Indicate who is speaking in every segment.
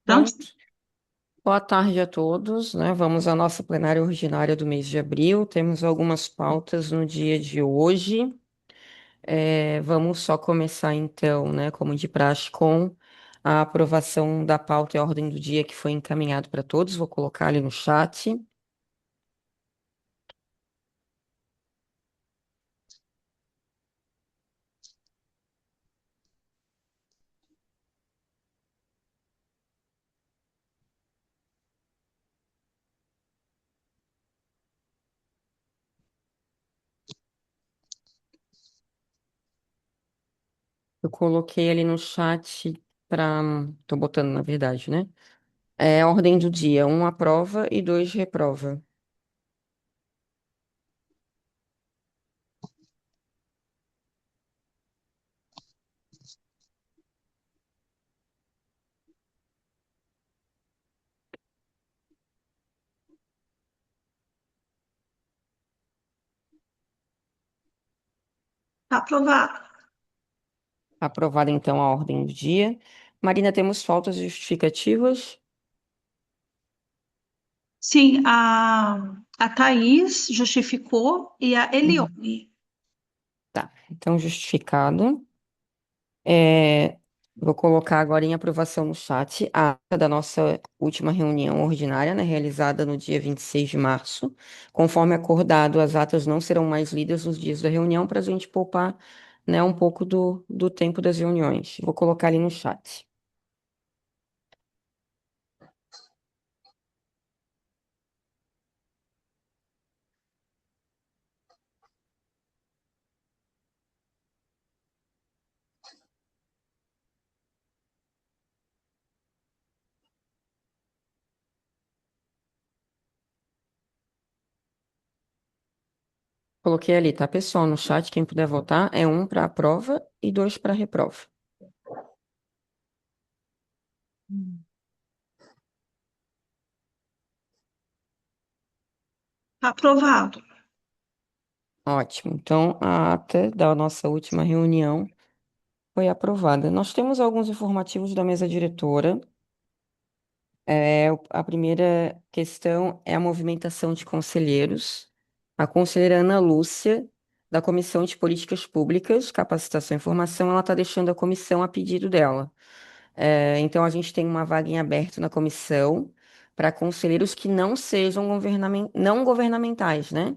Speaker 1: Pronto.
Speaker 2: Pronto. Boa tarde a todos, né? Vamos à nossa plenária ordinária do mês de abril. Temos algumas pautas no dia de hoje. Vamos só começar então, né, como de praxe, com a aprovação da pauta e ordem do dia que foi encaminhado para todos. Vou colocar ali no chat. Eu coloquei ali no chat para. Tô botando, na verdade, né? Ordem do dia: um aprova e dois reprova.
Speaker 1: Aprovado.
Speaker 2: Aprovada então a ordem do dia. Marina, temos faltas justificativas?
Speaker 1: Sim, a Thaís justificou e a
Speaker 2: Uhum.
Speaker 1: Elione.
Speaker 2: Tá, então justificado. É, vou colocar agora em aprovação no chat a ata da nossa última reunião ordinária, né, realizada no dia 26 de março. Conforme acordado, as atas não serão mais lidas nos dias da reunião para a gente poupar, né, um pouco do tempo das reuniões. Vou colocar ali no chat. Coloquei ali, tá, pessoal? No chat, quem puder votar, é um para aprova e dois para reprova.
Speaker 1: Aprovado.
Speaker 2: Ótimo. Então, a ata da nossa última reunião foi aprovada. Nós temos alguns informativos da mesa diretora. A primeira questão é a movimentação de conselheiros. A conselheira Ana Lúcia, da Comissão de Políticas Públicas, Capacitação e Informação, ela está deixando a comissão a pedido dela. Então, a gente tem uma vaga em aberto na comissão para conselheiros que não sejam não governamentais, né?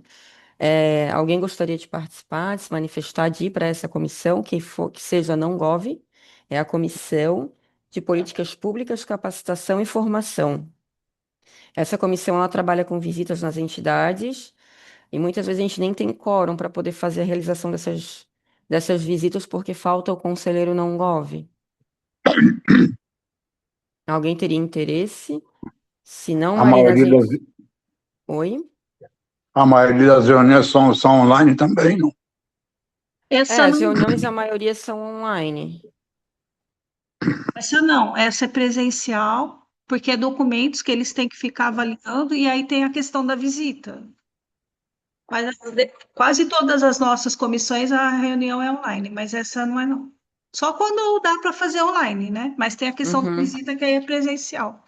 Speaker 2: Alguém gostaria de participar, de se manifestar, de ir para essa comissão, que seja não gov, é a Comissão de Políticas Públicas, Capacitação e Formação. Essa comissão ela trabalha com visitas nas entidades e muitas vezes a gente nem tem quórum para poder fazer a realização dessas visitas porque falta o conselheiro não gov. Alguém teria interesse? Se não,
Speaker 3: A
Speaker 2: Marina, a
Speaker 3: maioria das,
Speaker 2: gente. Oi?
Speaker 3: a maioria das reuniões são online também, não?
Speaker 1: Essa
Speaker 2: As
Speaker 1: não,
Speaker 2: reuniões, a maioria são online.
Speaker 1: essa não, essa é presencial, porque é documentos que eles têm que ficar avaliando e aí tem a questão da visita. Mas quase todas as nossas comissões a reunião é online, mas essa não é não. Só quando dá para fazer online, né? Mas tem a questão da
Speaker 2: Uhum.
Speaker 1: visita que aí é presencial.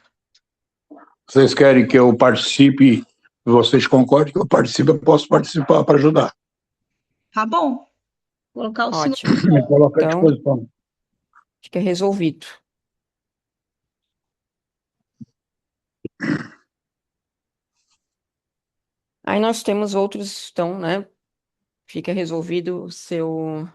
Speaker 3: Vocês querem que eu participe, vocês concordem que eu participe, eu posso participar para ajudar.
Speaker 1: Tá bom? Colocar o sino.
Speaker 2: Ótimo.
Speaker 3: Me coloca à
Speaker 2: Então,
Speaker 3: disposição.
Speaker 2: fica resolvido. Aí nós temos outros, então, né? Fica resolvido o seu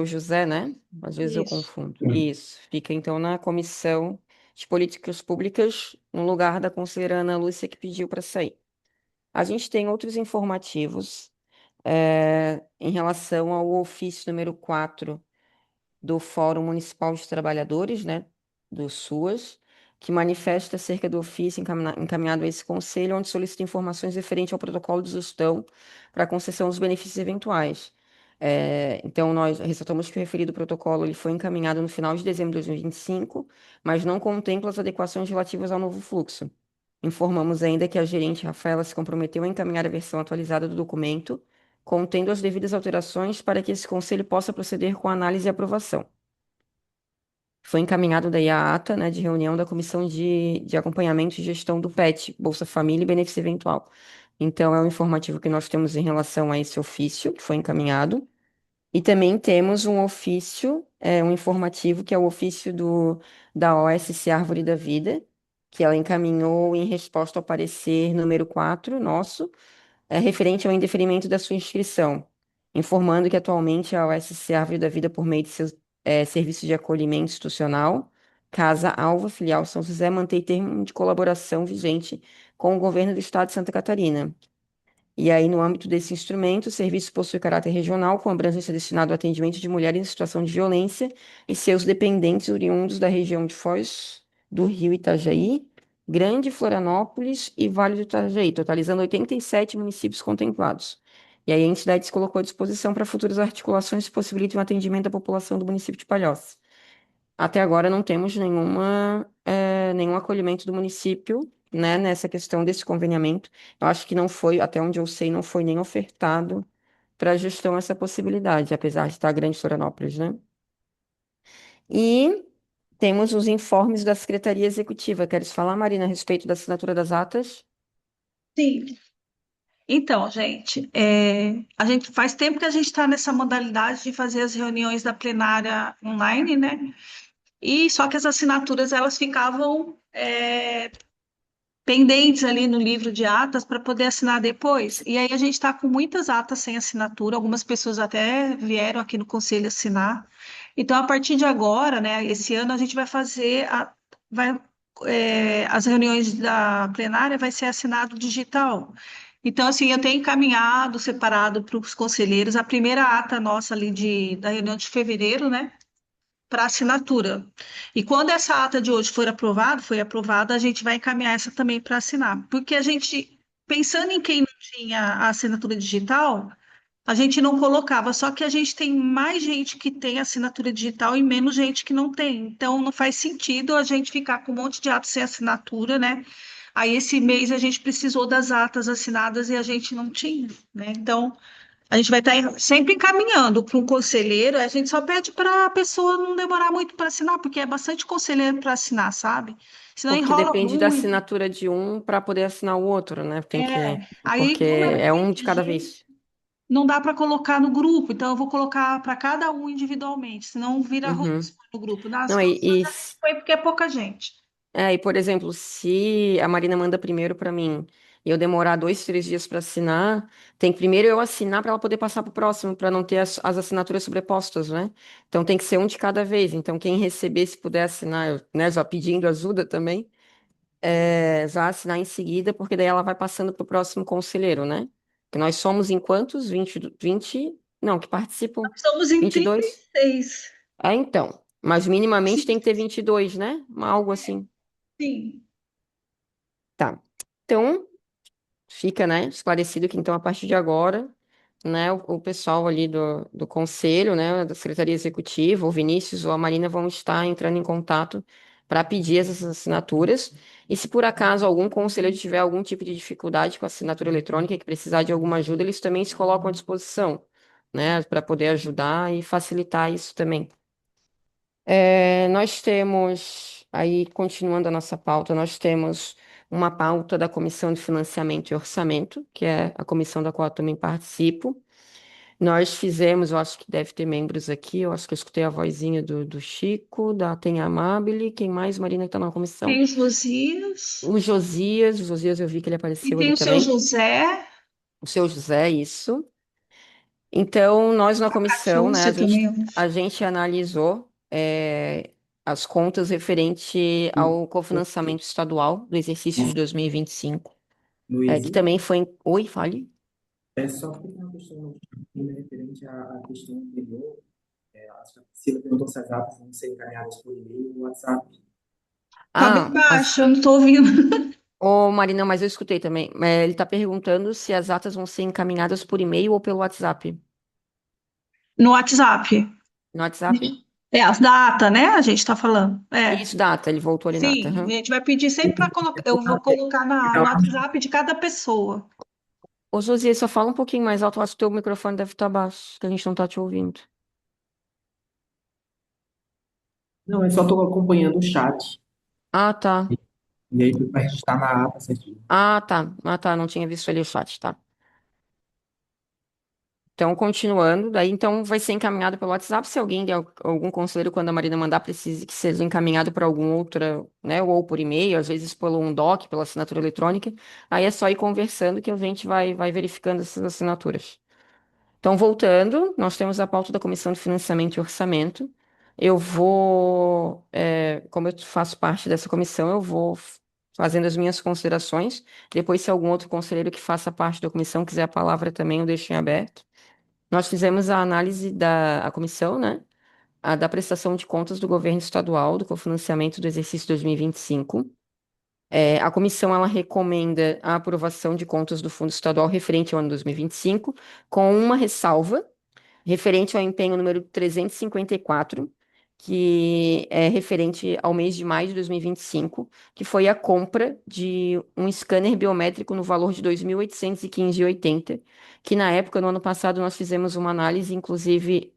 Speaker 2: José, né? Às vezes eu
Speaker 1: Isso.
Speaker 2: confundo. Isso. Fica então na Comissão de Políticas Públicas, no lugar da conselheira Ana Lúcia que pediu para sair. A gente tem outros informativos em relação ao ofício número 4 do Fórum Municipal de Trabalhadores, né, do SUAS, que manifesta acerca do ofício encaminhado a esse conselho, onde solicita informações referentes ao protocolo de gestão para a concessão dos benefícios eventuais. Então, nós ressaltamos que o referido protocolo ele foi encaminhado no final de dezembro de 2025, mas não contempla as adequações relativas ao novo fluxo. Informamos ainda que a gerente Rafaela se comprometeu a encaminhar a versão atualizada do documento, contendo as devidas alterações para que esse conselho possa proceder com a análise e aprovação. Foi encaminhado daí a ata, né, de reunião da Comissão de Acompanhamento e Gestão do PET, Bolsa Família e Benefício Eventual. Então, é o informativo que nós temos em relação a esse ofício, que foi encaminhado. E também temos um ofício, um informativo, que é o ofício da OSC Árvore da Vida, que ela encaminhou em resposta ao parecer número 4 nosso, referente ao indeferimento da sua inscrição, informando que atualmente a OSC Árvore da Vida, por meio de seus serviços de acolhimento institucional, Casa Alva Filial São José, mantém termo de colaboração vigente com o governo do Estado de Santa Catarina. E aí, no âmbito desse instrumento, o serviço possui caráter regional, com abrangência destinado ao atendimento de mulheres em situação de violência e seus dependentes oriundos da região de Foz do Rio Itajaí, Grande Florianópolis e Vale do Itajaí, totalizando 87 municípios contemplados. E aí, a entidade se colocou à disposição para futuras articulações que possibilitem o atendimento à população do município de Palhoça. Até agora não temos nenhum acolhimento do município, né, nessa questão desse conveniamento. Eu acho que não foi, até onde eu sei, não foi nem ofertado para a gestão essa possibilidade, apesar de estar grande Florianópolis, né? E temos os informes da Secretaria Executiva. Queres falar, Marina, a respeito da assinatura das atas?
Speaker 1: Sim. Então, gente, a gente faz tempo que a gente está nessa modalidade de fazer as reuniões da plenária online, né? E só que as assinaturas elas ficavam pendentes ali no livro de atas para poder assinar depois. E aí a gente está com muitas atas sem assinatura, algumas pessoas até vieram aqui no conselho assinar. Então, a partir de agora, né, esse ano a gente vai fazer vai, as reuniões da plenária vai ser assinado digital. Então, assim, eu tenho encaminhado separado para os conselheiros a primeira ata nossa ali da reunião de fevereiro, né? Para assinatura. E quando essa ata de hoje foi aprovada, a gente vai encaminhar essa também para assinar. Porque a gente, pensando em quem não tinha a assinatura digital, a gente não colocava, só que a gente tem mais gente que tem assinatura digital e menos gente que não tem. Então, não faz sentido a gente ficar com um monte de atos sem assinatura, né? Aí, esse mês, a gente precisou das atas assinadas e a gente não tinha, né? Então, a gente vai estar sempre encaminhando para um conselheiro, a gente só pede para a pessoa não demorar muito para assinar, porque é bastante conselheiro para assinar, sabe? Senão
Speaker 2: Porque
Speaker 1: enrola
Speaker 2: depende da
Speaker 1: muito.
Speaker 2: assinatura de um para poder assinar o outro, né?
Speaker 1: Aí,
Speaker 2: Porque
Speaker 1: como é
Speaker 2: é um de
Speaker 1: muita
Speaker 2: cada
Speaker 1: gente,
Speaker 2: vez.
Speaker 1: não dá para colocar no grupo, então eu vou colocar para cada um individualmente, senão vira ruim
Speaker 2: Uhum.
Speaker 1: no grupo. Nas
Speaker 2: Não,
Speaker 1: comissões a gente põe porque é pouca gente.
Speaker 2: e, por exemplo, se a Marina manda primeiro para mim e eu demorar 2, 3 dias para assinar, tem que primeiro eu assinar para ela poder passar para o próximo, para não ter as assinaturas sobrepostas, né? Então tem que ser um de cada vez. Então quem receber, se puder assinar, né, já pedindo ajuda também, já assinar em seguida, porque daí ela vai passando para o próximo conselheiro, né? Que nós somos em quantos? 20 não, que participam?
Speaker 1: Nós somos em
Speaker 2: 22?
Speaker 1: 36.
Speaker 2: Então. Mas minimamente tem que ter 22, né? Algo assim.
Speaker 1: Sim.
Speaker 2: Tá. Então, fica, né, esclarecido que então a partir de agora, né, o pessoal ali do conselho, né, da Secretaria Executiva, o Vinícius ou a Marina vão estar entrando em contato para pedir essas assinaturas. E se por acaso algum conselheiro tiver algum tipo de dificuldade com a assinatura eletrônica e que precisar de alguma ajuda, eles também se colocam à disposição, né, para poder ajudar e facilitar isso também. Nós temos, aí continuando a nossa pauta, nós temos uma pauta da Comissão de Financiamento e Orçamento, que é a comissão da qual eu também participo. Nós fizemos, eu acho que deve ter membros aqui, eu acho que eu escutei a vozinha do Chico, tem a Amabile, quem mais, Marina, que está na comissão?
Speaker 1: Tem os Luzia
Speaker 2: O Josias eu vi que ele
Speaker 1: e
Speaker 2: apareceu
Speaker 1: tem
Speaker 2: ali
Speaker 1: o seu
Speaker 2: também.
Speaker 1: José,
Speaker 2: O seu José, isso. Então, nós na comissão, né, a
Speaker 1: Catiúcia
Speaker 2: gente,
Speaker 1: também. Eu acho.
Speaker 2: a gente analisou as contas referente ao cofinanciamento estadual do exercício de 2025, que
Speaker 4: Luísa,
Speaker 2: também foi. Oi, fale.
Speaker 4: é só porque tem uma questão referente à questão anterior. Acho que a Priscila perguntou se as atas vão ser encaminhadas por e-mail ou WhatsApp.
Speaker 1: Tá bem
Speaker 2: Ah,
Speaker 1: baixo, eu não tô ouvindo.
Speaker 2: ô Marina, mas eu escutei também. Ele está perguntando se as atas vão ser encaminhadas por e-mail ou pelo WhatsApp.
Speaker 1: No WhatsApp.
Speaker 2: No WhatsApp?
Speaker 1: As datas, né? A gente tá falando.
Speaker 2: Isso, data, ele voltou ali na ata.
Speaker 1: Sim, a
Speaker 2: Aham.
Speaker 1: gente vai pedir sempre para colocar. Eu vou colocar no WhatsApp de cada pessoa.
Speaker 2: Ô, Josias, só fala um pouquinho mais alto, eu acho que o teu microfone deve estar baixo, que a gente não está te ouvindo.
Speaker 4: Não, eu só estou acompanhando o chat.
Speaker 2: Ah, tá.
Speaker 4: E aí, para registrar na ata certinho.
Speaker 2: Ah, tá. Ah, tá. Não tinha visto ali o chat, tá. Então, continuando, daí então vai ser encaminhado pelo WhatsApp. Se alguém, algum conselheiro, quando a Marina mandar, precise que seja encaminhado para algum outra, né, ou por e-mail, às vezes por um doc, pela assinatura eletrônica, aí é só ir conversando que a gente vai verificando essas assinaturas. Então, voltando, nós temos a pauta da Comissão de Financiamento e Orçamento. Como eu faço parte dessa comissão, eu vou fazendo as minhas considerações. Depois, se algum outro conselheiro que faça parte da comissão quiser a palavra também, eu deixo em aberto. Nós fizemos a análise a comissão, né? Da prestação de contas do governo estadual, do cofinanciamento do exercício 2025. A comissão ela recomenda a aprovação de contas do Fundo Estadual referente ao ano 2025, com uma ressalva referente ao empenho número 354, que é referente ao mês de maio de 2025, que foi a compra de um scanner biométrico no valor de R$ 2.815,80, que na época, no ano passado, nós fizemos uma análise, inclusive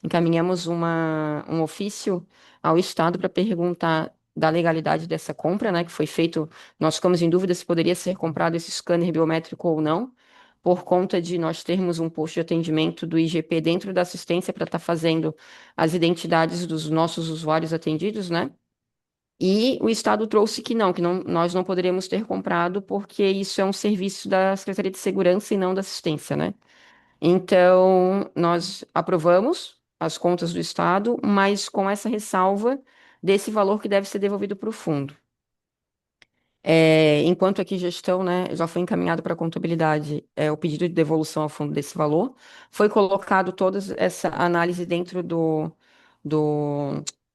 Speaker 2: encaminhamos um ofício ao Estado para perguntar da legalidade dessa compra, né, que foi feito, nós ficamos em dúvida se poderia ser comprado esse scanner biométrico ou não, por conta de nós termos um posto de atendimento do IGP dentro da assistência para estar fazendo as identidades dos nossos usuários atendidos, né? E o Estado trouxe que não, nós não poderíamos ter comprado porque isso é um serviço da Secretaria de Segurança e não da assistência, né? Então, nós aprovamos as contas do Estado, mas com essa ressalva desse valor que deve ser devolvido para o fundo. Enquanto aqui gestão, né, já foi encaminhado para a contabilidade, o pedido de devolução ao fundo desse valor, foi colocado toda essa análise dentro do-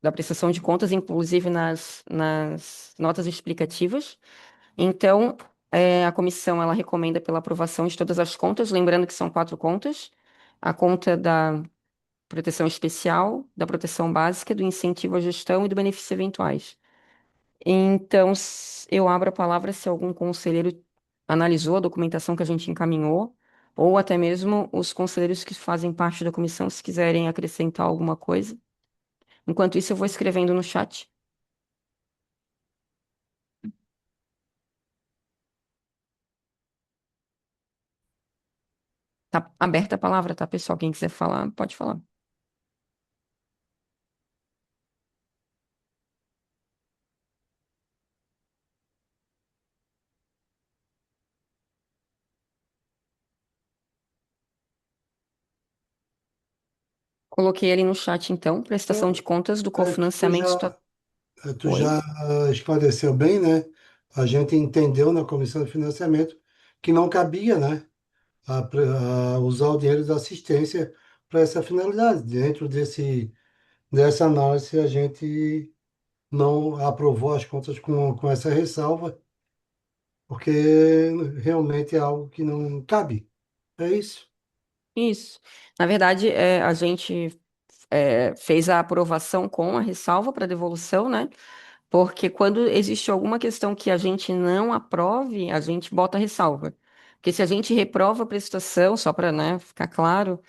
Speaker 2: da prestação de contas, inclusive nas notas explicativas. Então, a comissão ela recomenda pela aprovação de todas as contas, lembrando que são 4 contas: a conta da proteção especial, da proteção básica, do incentivo à gestão e do benefício eventuais. Então, eu abro a palavra se algum conselheiro analisou a documentação que a gente encaminhou, ou até mesmo os conselheiros que fazem parte da comissão, se quiserem acrescentar alguma coisa. Enquanto isso, eu vou escrevendo no chat. Tá aberta a palavra, tá, pessoal? Quem quiser falar, pode falar. Coloquei ali no chat, então, prestação de contas do
Speaker 5: Tu
Speaker 2: cofinanciamento.
Speaker 5: já, tu
Speaker 2: Oi?
Speaker 5: já esclareceu bem, né? A gente entendeu na comissão de financiamento que não cabia, né, a usar o dinheiro da assistência para essa finalidade. Dentro dessa análise, a gente não aprovou as contas com essa ressalva, porque realmente é algo que não cabe. É isso.
Speaker 2: Isso. Na verdade, a gente fez a aprovação com a ressalva para devolução, né? Porque quando existe alguma questão que a gente não aprove, a gente bota ressalva. Porque se a gente reprova a prestação, só para, né, ficar claro,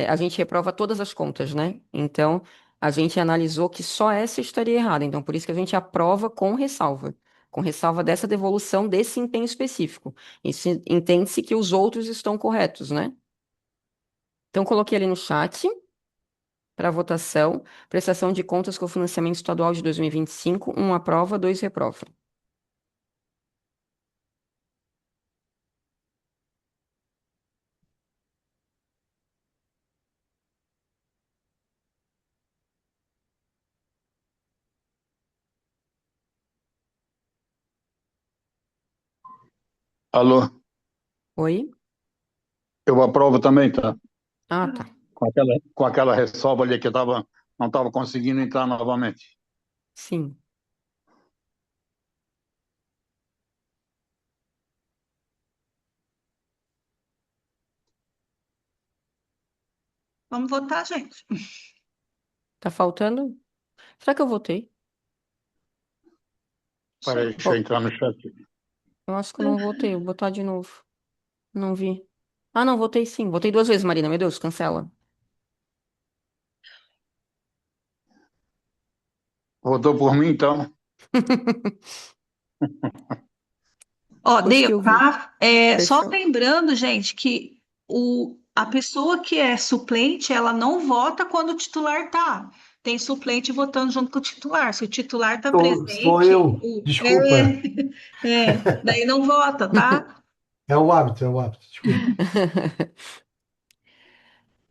Speaker 2: a gente reprova todas as contas, né? Então, a gente analisou que só essa estaria errada. Então, por isso que a gente aprova com ressalva dessa devolução desse empenho específico. Isso entende-se que os outros estão corretos, né? Então, coloquei ali no chat para votação, prestação de contas com o financiamento estadual de 2025, um aprova, dois reprova.
Speaker 3: Alô,
Speaker 2: Oi?
Speaker 3: eu aprovo também, tá?
Speaker 2: Ah, tá.
Speaker 3: Com aquela ressalva ali que não estava conseguindo entrar novamente.
Speaker 2: Sim.
Speaker 1: Vamos votar, gente.
Speaker 2: Tá faltando? Será que eu votei?
Speaker 3: Peraí, deixa eu
Speaker 2: Bom,
Speaker 3: entrar no chat.
Speaker 2: eu acho que eu não votei. Vou botar de novo. Não vi. Ah, não, votei sim. Votei 2 vezes, Marina. Meu Deus, cancela.
Speaker 3: Votou por mim, então?
Speaker 1: Ó,
Speaker 2: Depois
Speaker 1: deu,
Speaker 2: que eu vi.
Speaker 1: tá? Só
Speaker 2: Fechou.
Speaker 1: lembrando, gente, que a pessoa que é suplente, ela não vota quando o titular tá. Tem suplente votando junto com o titular. Se o titular tá
Speaker 5: Sou
Speaker 1: presente,
Speaker 5: eu. Desculpa.
Speaker 1: daí não vota, tá?
Speaker 5: É o hábito, desculpa.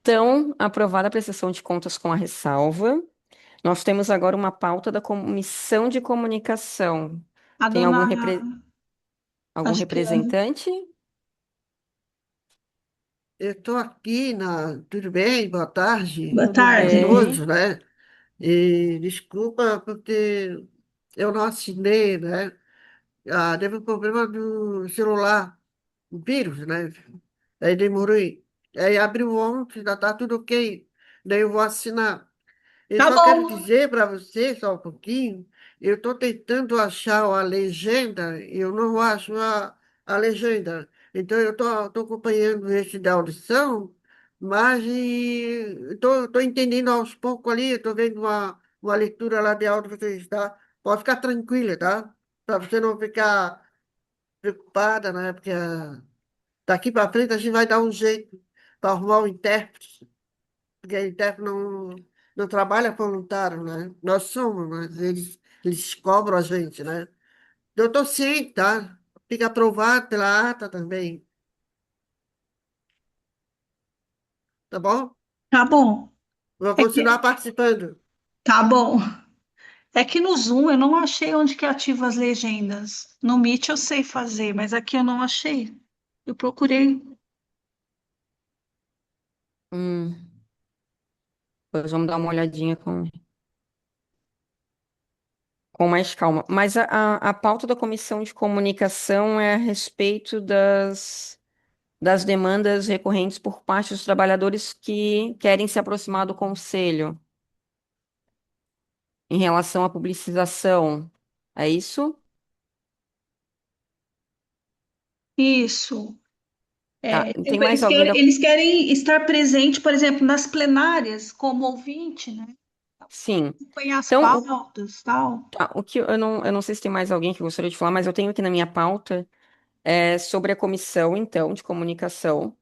Speaker 2: Então, aprovada a prestação de contas com a ressalva. Nós temos agora uma pauta da Comissão de Comunicação.
Speaker 1: A
Speaker 2: Tem
Speaker 1: dona,
Speaker 2: algum
Speaker 1: acho que
Speaker 2: representante?
Speaker 6: Eu estou aqui Tudo bem? Boa tarde
Speaker 1: boa
Speaker 2: Tudo
Speaker 6: a
Speaker 1: tarde.
Speaker 6: todos,
Speaker 2: bem?
Speaker 6: né? E desculpa porque eu não assinei, né? Teve um problema do celular, o vírus, né? Aí demorei. Aí abriu ontem, já está tudo ok. Daí eu vou assinar. Eu
Speaker 1: Tá
Speaker 6: só quero
Speaker 1: bom,
Speaker 6: dizer para você, só um pouquinho, eu estou tentando achar a legenda, e eu não acho a legenda. Então, eu estou acompanhando esse da audição, mas estou entendendo aos poucos ali, estou vendo uma leitura lá de áudio que você está. Pode ficar tranquila, tá? Para você não ficar preocupada, né? Porque daqui para frente a gente vai dar um jeito para arrumar um intérprete porque a ITEP não trabalha voluntário, né? Nós somos, mas eles cobram a gente, né? Eu estou ciente, tá? Fica aprovado pela ata também, tá bom?
Speaker 1: tá bom.
Speaker 6: Vou
Speaker 1: É
Speaker 6: continuar
Speaker 1: que,
Speaker 6: participando.
Speaker 1: tá bom. É que no Zoom eu não achei onde que ativa as legendas. No Meet eu sei fazer, mas aqui eu não achei. Eu procurei.
Speaker 2: Hum, Pois vamos dar uma olhadinha com mais calma. Mas a pauta da Comissão de Comunicação é a respeito das demandas recorrentes por parte dos trabalhadores que querem se aproximar do Conselho em relação à publicização. É isso?
Speaker 1: Isso.
Speaker 2: Tá. Tem
Speaker 1: Tipo,
Speaker 2: mais alguém da.
Speaker 1: eles querem estar presente, por exemplo, nas plenárias, como ouvinte, né?
Speaker 2: Sim.
Speaker 1: Acompanhar as
Speaker 2: Então,
Speaker 1: pautas, tal.
Speaker 2: o que eu não sei se tem mais alguém que gostaria de falar, mas eu tenho aqui na minha pauta sobre a comissão, então, de comunicação,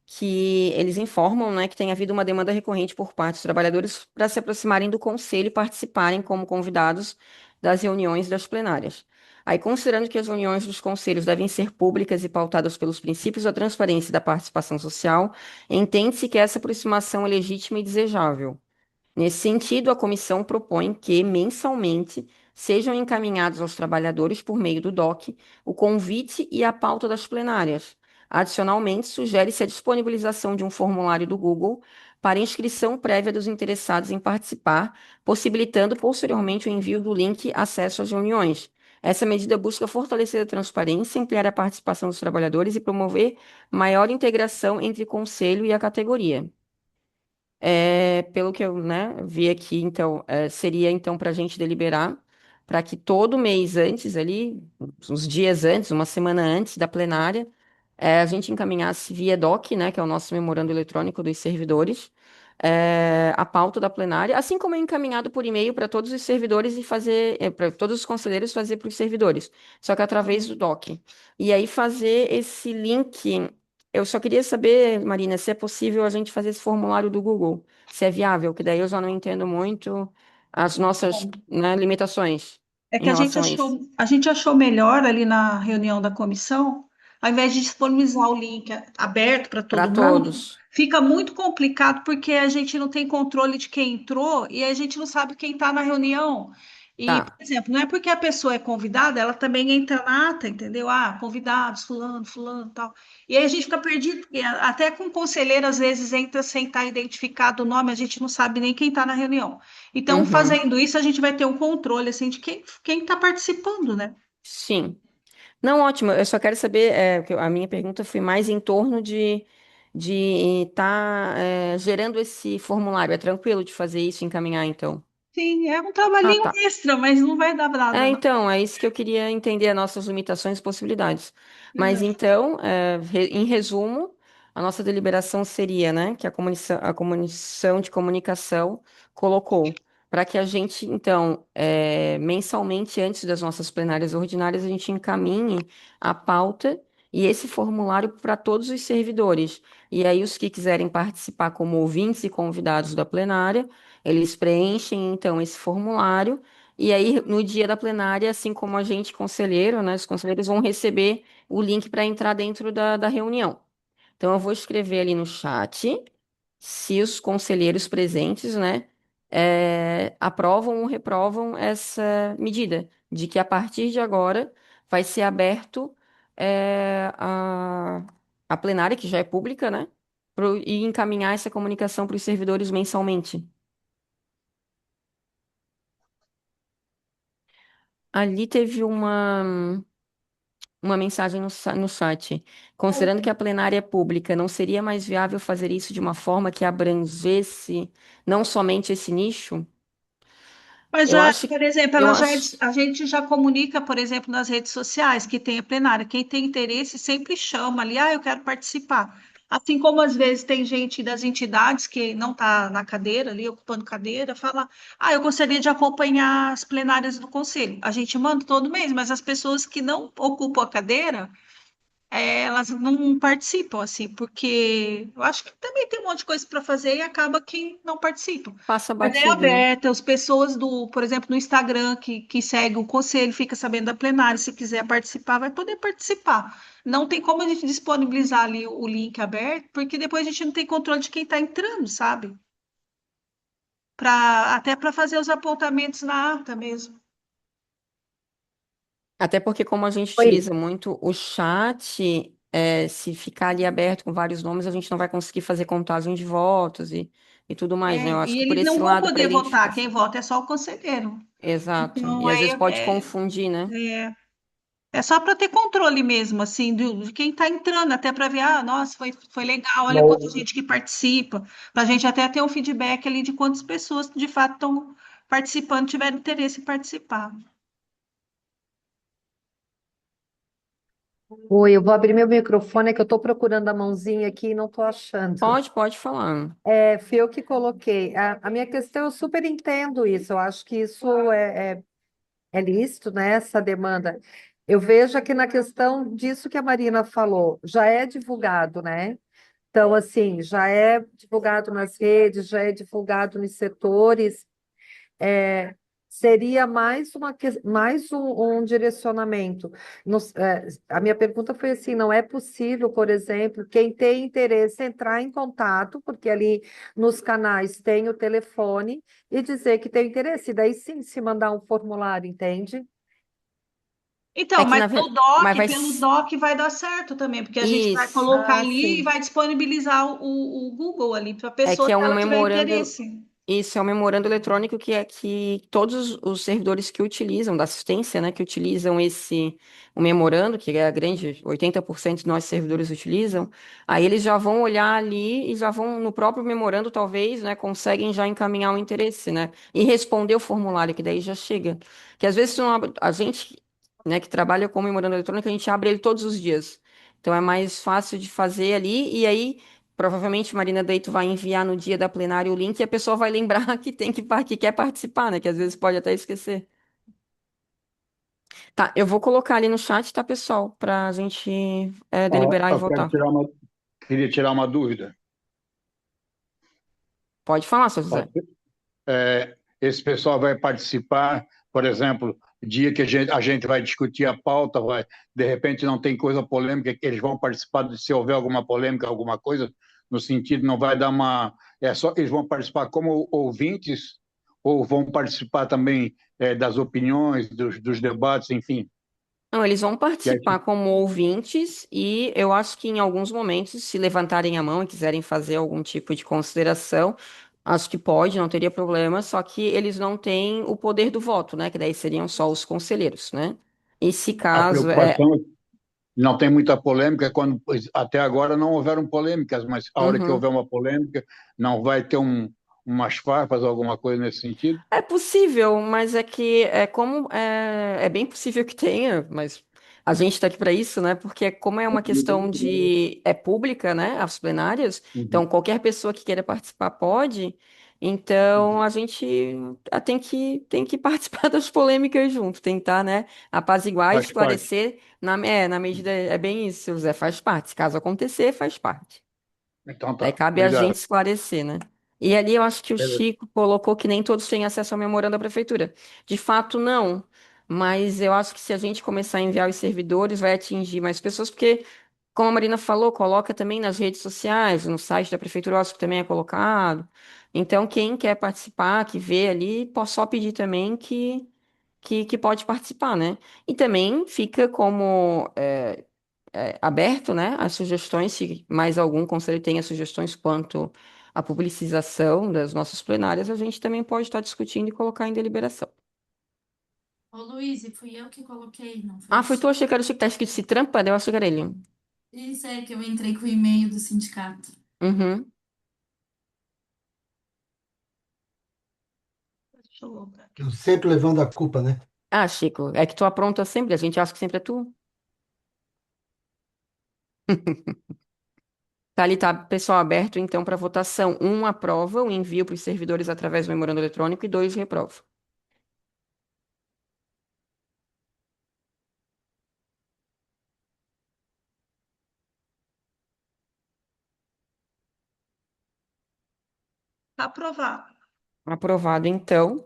Speaker 2: que eles informam, né, que tem havido uma demanda recorrente por parte dos trabalhadores para se aproximarem do conselho e participarem como convidados das reuniões das plenárias. Aí, considerando que as reuniões dos conselhos devem ser públicas e pautadas pelos princípios da transparência e da participação social, entende-se que essa aproximação é legítima e desejável. Nesse sentido, a comissão propõe que, mensalmente, sejam encaminhados aos trabalhadores, por meio do DOC, o convite e a pauta das plenárias. Adicionalmente, sugere-se a disponibilização de um formulário do Google para inscrição prévia dos interessados em participar, possibilitando posteriormente o envio do link acesso às reuniões. Essa medida busca fortalecer a transparência, ampliar a participação dos trabalhadores e promover maior integração entre conselho e a categoria. Pelo que eu, né, vi aqui, então, seria então para a gente deliberar para que todo mês antes, ali, uns dias antes, uma semana antes da plenária, a gente encaminhasse via DOC, né, que é o nosso memorando eletrônico dos servidores, a pauta da plenária, assim como é encaminhado por e-mail para todos os servidores e fazer, para todos os conselheiros fazer para os servidores, só que através do DOC. E aí fazer esse link. Eu só queria saber, Marina, se é possível a gente fazer esse formulário do Google, se é viável, que daí eu já não entendo muito as nossas, né, limitações
Speaker 1: É
Speaker 2: em
Speaker 1: que
Speaker 2: relação a isso.
Speaker 1: a gente achou melhor ali na reunião da comissão, ao invés de disponibilizar o link aberto para
Speaker 2: Para
Speaker 1: todo mundo,
Speaker 2: todos.
Speaker 1: fica muito complicado porque a gente não tem controle de quem entrou e a gente não sabe quem está na reunião. E, por
Speaker 2: Tá.
Speaker 1: exemplo, não é porque a pessoa é convidada, ela também entra na ata, entendeu? Ah, convidados, fulano, fulano, tal. E aí a gente fica perdido, porque até com o conselheiro às vezes entra sem estar identificado o nome, a gente não sabe nem quem está na reunião. Então,
Speaker 2: Uhum.
Speaker 1: fazendo isso, a gente vai ter um controle assim de quem está participando, né?
Speaker 2: Sim. Não, ótimo. Eu só quero saber, que a minha pergunta foi mais em torno de estar gerando esse formulário. É tranquilo de fazer isso, encaminhar, então?
Speaker 1: Sim, é um
Speaker 2: Ah,
Speaker 1: trabalhinho
Speaker 2: tá.
Speaker 1: extra, mas não vai dar nada, não.
Speaker 2: Então, é isso que eu queria entender, as nossas limitações e possibilidades. Mas
Speaker 1: É.
Speaker 2: então, em resumo, a nossa deliberação seria, né, que a comissão de comunicação colocou para que a gente, então, mensalmente, antes das nossas plenárias ordinárias, a gente encaminhe a pauta e esse formulário para todos os servidores. E aí, os que quiserem participar como ouvintes e convidados da plenária, eles preenchem, então, esse formulário. E aí, no dia da plenária, assim como a gente, conselheiro, né, os conselheiros vão receber o link para entrar dentro da reunião. Então, eu vou escrever ali no chat se os conselheiros presentes, né, aprovam ou reprovam essa medida, de que a partir de agora vai ser aberto a plenária, que já é pública, né, e encaminhar essa comunicação para os servidores mensalmente. Ali teve uma mensagem no chat. Considerando que a plenária é pública, não seria mais viável fazer isso de uma forma que abrangesse não somente esse nicho?
Speaker 1: Mas
Speaker 2: Eu
Speaker 1: já,
Speaker 2: acho,
Speaker 1: por exemplo,
Speaker 2: eu acho.
Speaker 1: a gente já comunica, por exemplo, nas redes sociais que tem a plenária. Quem tem interesse sempre chama ali, eu quero participar. Assim como às vezes tem gente das entidades que não está na cadeira ali, ocupando cadeira, fala, eu gostaria de acompanhar as plenárias do conselho. A gente manda todo mês, mas as pessoas que não ocupam a cadeira, elas não participam, assim, porque eu acho que também tem um monte de coisa para fazer e acaba quem não participa.
Speaker 2: Passa
Speaker 1: Mas é
Speaker 2: batido, né?
Speaker 1: aberta, as pessoas por exemplo, no Instagram, que segue o conselho, fica sabendo da plenária, se quiser participar, vai poder participar. Não tem como a gente disponibilizar ali o link aberto, porque depois a gente não tem controle de quem está entrando, sabe? Até para fazer os apontamentos na ata mesmo.
Speaker 2: Até porque, como a gente
Speaker 7: Oi.
Speaker 2: utiliza muito o chat, se ficar ali aberto com vários nomes, a gente não vai conseguir fazer contagem de votos e tudo mais, né? Eu acho
Speaker 1: E
Speaker 2: que por
Speaker 1: eles não
Speaker 2: esse
Speaker 1: vão
Speaker 2: lado, para
Speaker 1: poder votar, quem
Speaker 2: identificação.
Speaker 1: vota é só o conselheiro.
Speaker 2: Exato.
Speaker 1: Então,
Speaker 2: E às
Speaker 1: aí
Speaker 2: vezes pode confundir, né?
Speaker 1: é só para ter controle mesmo, assim, de quem está entrando, até para ver, nossa, foi legal, olha quanta
Speaker 5: Mas,
Speaker 1: gente que participa, para a gente até ter um feedback ali de quantas pessoas de fato estão participando, tiveram interesse em participar.
Speaker 7: Oi, eu vou abrir meu microfone, é que eu estou procurando a mãozinha aqui e não estou achando.
Speaker 2: Pode falar.
Speaker 7: Fui eu que coloquei. A minha questão, eu super entendo isso, eu acho que isso é lícito, né, essa demanda. Eu vejo aqui na questão disso que a Marina falou, já é divulgado, né? Então, assim, já é divulgado nas redes, já é divulgado nos setores. é, Seria mais um direcionamento. A minha pergunta foi assim: não é possível, por exemplo, quem tem interesse entrar em contato, porque ali nos canais tem o telefone, e dizer que tem interesse, e daí sim se mandar um formulário, entende?
Speaker 1: Então,
Speaker 2: É que
Speaker 1: mas
Speaker 2: na
Speaker 1: o
Speaker 2: verdade. Mas
Speaker 1: DOC,
Speaker 2: vai.
Speaker 1: pelo DOC vai dar certo também, porque a gente vai
Speaker 2: Isso.
Speaker 1: colocar
Speaker 7: Ah,
Speaker 1: ali e
Speaker 7: sim.
Speaker 1: vai disponibilizar o Google ali para a
Speaker 2: É
Speaker 1: pessoa,
Speaker 2: que é
Speaker 1: se
Speaker 2: um
Speaker 1: ela tiver
Speaker 2: memorando.
Speaker 1: interesse.
Speaker 2: Isso é um memorando eletrônico que é que todos os servidores que utilizam, da assistência, né, que utilizam o memorando, que é a grande, 80% de nós servidores utilizam, aí eles já vão olhar ali e já vão no próprio memorando, talvez, né, conseguem já encaminhar o interesse, né, e responder o formulário, que daí já chega. Que às vezes a gente, né, que trabalha com memorando eletrônico, a gente abre ele todos os dias. Então é mais fácil de fazer ali, e aí provavelmente, Marina, daí tu vai enviar no dia da plenária o link e a pessoa vai lembrar que quer participar, né? Que às vezes pode até esquecer. Tá, eu vou colocar ali no chat, tá, pessoal? Pra gente deliberar e
Speaker 3: Eu quero
Speaker 2: votar.
Speaker 3: queria tirar uma dúvida.
Speaker 2: Pode falar, seu
Speaker 3: Pode
Speaker 2: José.
Speaker 3: ser? Esse pessoal vai participar, por exemplo, dia que a gente vai discutir a pauta, de repente não tem coisa polêmica, que eles vão participar se houver alguma polêmica, alguma coisa, no sentido, não vai dar uma. Eles vão participar como ouvintes, ou vão participar também das opiniões, dos debates, enfim.
Speaker 2: Não, eles vão
Speaker 3: Que é,
Speaker 2: participar como ouvintes e eu acho que em alguns momentos, se levantarem a mão e quiserem fazer algum tipo de consideração, acho que pode, não teria problema, só que eles não têm o poder do voto, né? Que daí seriam só os conselheiros, né? E se
Speaker 3: a
Speaker 2: caso
Speaker 3: preocupação não tem muita polêmica, quando até agora não houveram polêmicas, mas a hora que
Speaker 2: Uhum.
Speaker 3: houver uma polêmica, não vai ter umas farpas, alguma coisa nesse sentido?
Speaker 2: É possível, mas é que é bem possível que tenha, mas a gente está aqui para isso, né? Porque como é uma questão de é pública, né? As plenárias, então
Speaker 3: Uhum.
Speaker 2: qualquer pessoa que queira participar pode. Então, a gente tem que participar das polêmicas junto, tentar, né, apaziguar,
Speaker 3: Faz parte.
Speaker 2: esclarecer, na medida, é bem isso, seu Zé, faz parte. Se caso acontecer, faz parte.
Speaker 3: Então
Speaker 2: Daí
Speaker 3: tá.
Speaker 2: cabe a gente
Speaker 3: Obrigado.
Speaker 2: esclarecer, né? E ali eu acho que o
Speaker 3: Beleza.
Speaker 2: Chico colocou que nem todos têm acesso ao memorando da prefeitura. De fato, não. Mas eu acho que se a gente começar a enviar os servidores, vai atingir mais pessoas, porque, como a Marina falou, coloca também nas redes sociais, no site da prefeitura, eu acho que também é colocado. Então, quem quer participar, que vê ali, só pedir também que pode participar, né? E também fica como aberto, né, às sugestões, se mais algum conselho tenha sugestões quanto à publicização das nossas plenárias, a gente também pode estar discutindo e colocar em deliberação.
Speaker 8: Ô, Luiz, e fui eu que coloquei, não foi
Speaker 2: Ah, foi tu,
Speaker 8: isso?
Speaker 2: achei que era o Chico, tá escrito se trampa, daí eu achei que era ele.
Speaker 8: Isso é que eu entrei com o e-mail do sindicato.
Speaker 2: Uhum.
Speaker 1: Deixa eu colocar aqui.
Speaker 5: Eu sempre levando a culpa, né?
Speaker 2: Ah, Chico, é que tu apronta sempre, a gente acha que sempre é tu. Tá ali, tá, pessoal, aberto então para votação. Um aprova o envio para os servidores através do memorando eletrônico e dois reprova.
Speaker 1: Tá aprovado.
Speaker 2: Aprovado então.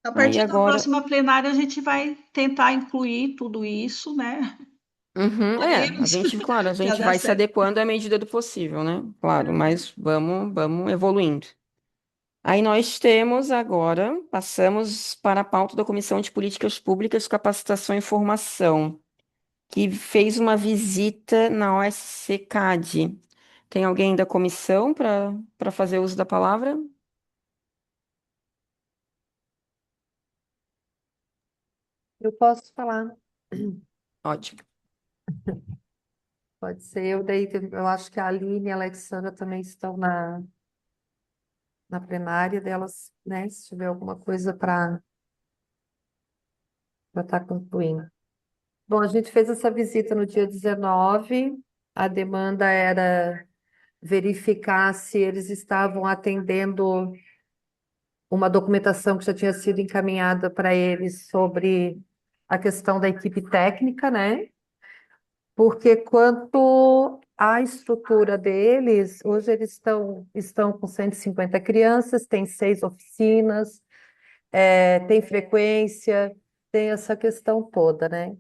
Speaker 1: A
Speaker 2: Aí
Speaker 1: partir da
Speaker 2: agora.
Speaker 1: próxima plenária, a gente vai tentar incluir tudo isso, né?
Speaker 2: Uhum, a
Speaker 1: Veremos
Speaker 2: gente, claro, a
Speaker 1: se vai
Speaker 2: gente
Speaker 1: dar
Speaker 2: vai se
Speaker 1: certo.
Speaker 2: adequando à medida do possível, né? Claro, mas vamos evoluindo. Aí nós temos agora, passamos para a pauta da Comissão de Políticas Públicas, Capacitação e Formação, que fez uma visita na OSCCAD. Tem alguém da comissão para fazer uso da palavra?
Speaker 7: Eu posso falar,
Speaker 2: Ótimo.
Speaker 7: pode ser eu, daí eu acho que a Aline e a Alexandra também estão na plenária delas, né? Se tiver alguma coisa para estar concluindo. Bom, a gente fez essa visita no dia 19. A demanda era verificar se eles estavam atendendo uma documentação que já tinha sido encaminhada para eles sobre a questão da equipe técnica, né? Porque quanto à estrutura deles, hoje eles estão com 150 crianças, tem 6 oficinas, tem frequência, tem essa questão toda, né?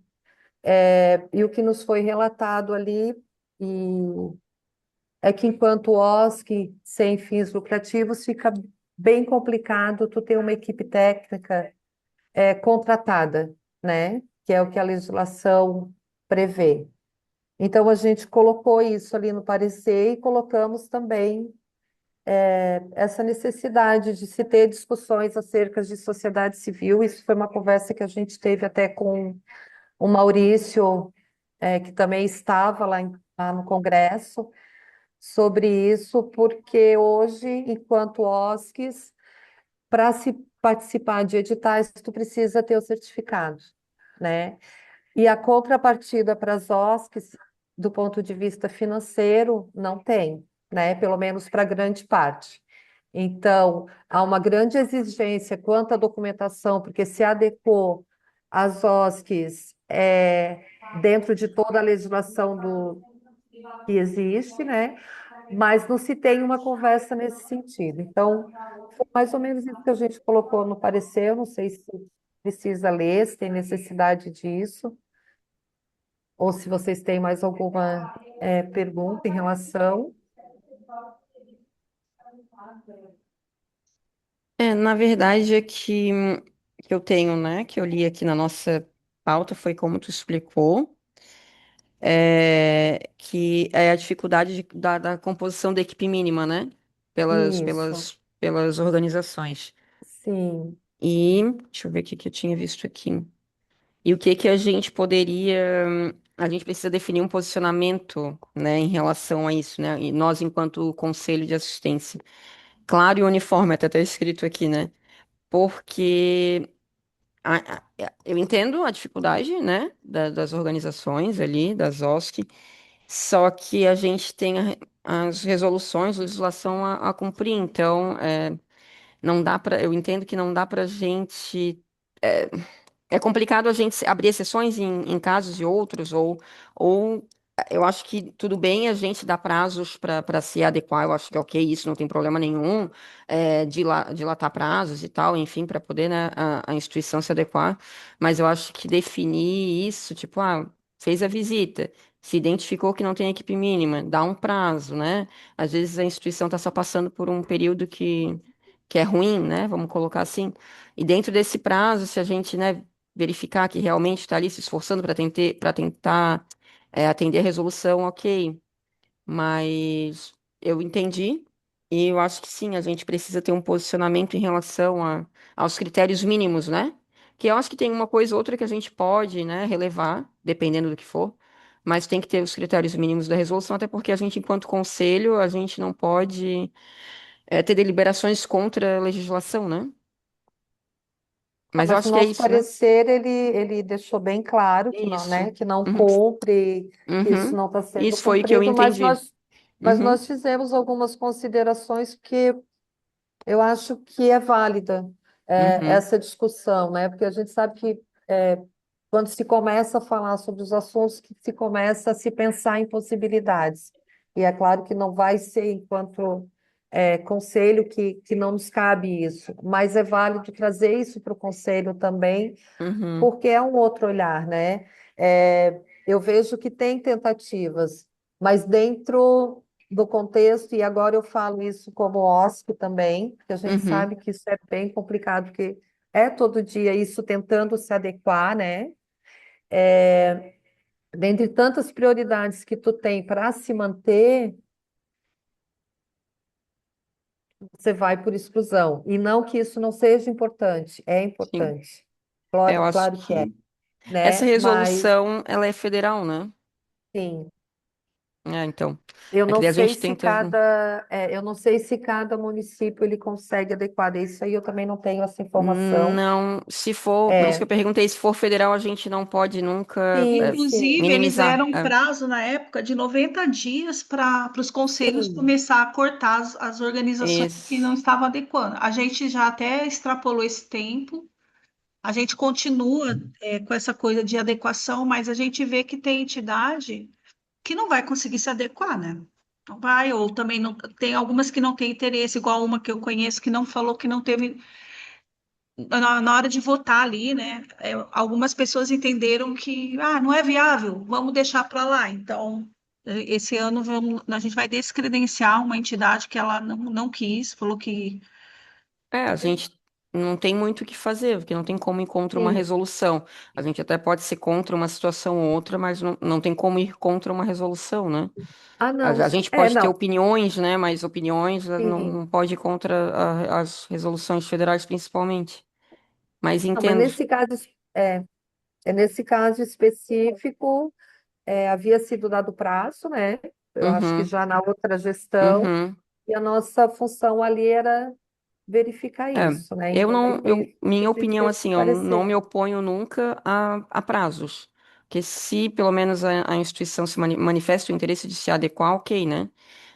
Speaker 7: E o que nos foi relatado ali é que enquanto OSC sem fins lucrativos fica bem complicado tu ter uma equipe técnica contratada, né? Que é o que a legislação prevê. Então a gente colocou isso ali no parecer e colocamos também essa necessidade de se ter discussões acerca de sociedade civil. Isso foi uma conversa que a gente teve até com o Maurício, que também estava lá no Congresso, sobre isso, porque hoje, enquanto OSCs, para se participar de editais, tu precisa ter o certificado, né? E a contrapartida para as OSCs, do ponto de vista financeiro, não tem, né? Pelo menos para grande parte. Então, há uma grande exigência quanto à documentação, porque se adequou às OSCs dentro de toda a legislação que existe, né? Mas não se tem uma conversa nesse sentido. Então, foi mais ou menos isso que a gente colocou no parecer. Eu não sei se precisa ler, se tem necessidade disso, ou se vocês têm mais alguma pergunta em relação.
Speaker 2: Na verdade, é que eu tenho, né, que eu li aqui na nossa pauta, foi como tu explicou. Que é a dificuldade da composição da equipe mínima, né? Pelas,
Speaker 7: Isso,
Speaker 2: pelas, pelas organizações.
Speaker 7: sim,
Speaker 2: E deixa eu ver o que que eu tinha visto aqui. E o que que a gente poderia. A gente precisa definir um posicionamento, né, em relação a isso, né? E nós, enquanto Conselho de Assistência. Claro e uniforme, até está escrito aqui, né? Porque eu entendo a dificuldade, né, das organizações ali, das OSC. Só que a gente tem as resoluções, legislação a cumprir, então não dá para, eu entendo que não dá para a gente. É complicado a gente abrir exceções em casos e outros, ou eu acho que tudo bem a gente dar prazos para se adequar, eu acho que é ok, isso não tem problema nenhum, dilatar prazos e tal, enfim, para poder, né, a instituição se adequar, mas eu acho que definir isso, tipo, fez a visita, se identificou que não tem equipe mínima, dá um prazo, né? Às vezes a instituição está só passando por um período que é ruim, né? Vamos colocar assim. E dentro desse prazo, se a gente, né, verificar que realmente está ali se esforçando para tentar atender a resolução, ok. Mas eu entendi e eu acho que sim, a gente precisa ter um posicionamento em relação aos critérios mínimos, né? Que eu acho que tem uma coisa ou outra que a gente pode, né, relevar, dependendo do que for, mas tem que ter os critérios mínimos da resolução, até porque a gente, enquanto conselho, a gente não pode ter deliberações contra a legislação, né? Mas eu
Speaker 7: Mas o
Speaker 2: acho que é
Speaker 7: nosso
Speaker 2: isso, né?
Speaker 7: parecer, ele deixou bem claro
Speaker 2: Isso.
Speaker 7: que não
Speaker 2: Uhum.
Speaker 7: cumpre, que isso
Speaker 2: Uhum.
Speaker 7: não está sendo
Speaker 2: Isso foi o que eu
Speaker 7: cumprido,
Speaker 2: entendi.
Speaker 7: mas
Speaker 2: Uhum.
Speaker 7: nós fizemos algumas considerações que eu acho que é válida
Speaker 2: Uhum.
Speaker 7: essa discussão, né? Porque a gente sabe que quando se começa a falar sobre os assuntos, que se começa a se pensar em possibilidades. E é claro que não vai ser enquanto conselho que não nos cabe isso, mas é válido trazer isso para o conselho também,
Speaker 2: Uhum.
Speaker 7: porque é um outro olhar, né? Eu vejo que tem tentativas, mas dentro do contexto, e agora eu falo isso como OSP também, porque a gente
Speaker 2: Uhum.
Speaker 7: sabe que isso é bem complicado, porque é todo dia isso tentando se adequar, né? Dentre tantas prioridades que tu tem para se manter, você vai por exclusão. E não que isso não seja importante, é
Speaker 2: Sim.
Speaker 7: importante.
Speaker 2: Eu
Speaker 7: Claro,
Speaker 2: acho
Speaker 7: claro que é,
Speaker 2: que essa
Speaker 7: né? Mas,
Speaker 2: resolução, ela é federal, né?
Speaker 7: sim,
Speaker 2: Então.
Speaker 7: eu
Speaker 2: É que
Speaker 7: não
Speaker 2: daí a
Speaker 7: sei
Speaker 2: gente
Speaker 7: se
Speaker 2: tenta.
Speaker 7: eu não sei se cada município ele consegue adequar isso aí, eu também não tenho essa informação.
Speaker 2: Não, se for, por isso que
Speaker 7: É,
Speaker 2: eu perguntei, se for federal, a gente não pode nunca
Speaker 7: sim, sim,
Speaker 1: Inclusive, eles
Speaker 2: minimizar.
Speaker 1: deram um prazo na época de 90 dias para os conselhos
Speaker 7: sim,
Speaker 1: começar a cortar as organizações que não
Speaker 2: Isso.
Speaker 1: estavam adequando. A gente já até extrapolou esse tempo, a gente continua com essa coisa de adequação, mas a gente vê que tem entidade que não vai conseguir se adequar, né? Não vai, ou também não tem algumas que não têm interesse, igual uma que eu conheço que não falou que não teve na hora de votar ali, né? Algumas pessoas entenderam que não é viável, vamos deixar para lá. Então, esse ano a gente vai descredenciar uma entidade que ela não quis, falou que
Speaker 2: A gente não tem muito o que fazer, porque não tem como ir contra uma
Speaker 7: sim.
Speaker 2: resolução. A gente até pode ser contra uma situação ou outra, mas não tem como ir contra uma resolução, né?
Speaker 7: Ah,
Speaker 2: A
Speaker 7: não,
Speaker 2: gente pode ter
Speaker 7: não,
Speaker 2: opiniões, né? Mas opiniões
Speaker 7: sim.
Speaker 2: não pode ir contra as resoluções federais, principalmente. Mas
Speaker 7: Não, mas
Speaker 2: entendo.
Speaker 7: nesse caso, é, nesse caso específico, havia sido dado prazo, né? Eu acho que
Speaker 2: Uhum,
Speaker 7: já na outra gestão,
Speaker 2: uhum.
Speaker 7: e a nossa função ali era verificar
Speaker 2: É,
Speaker 7: isso, né? Então, aí foi isso que
Speaker 2: minha
Speaker 7: a gente
Speaker 2: opinião,
Speaker 7: fez com
Speaker 2: assim,
Speaker 7: o
Speaker 2: eu não
Speaker 7: parecer.
Speaker 2: me oponho nunca a prazos. Porque se pelo menos a instituição se manifesta o interesse de se adequar, ok, né?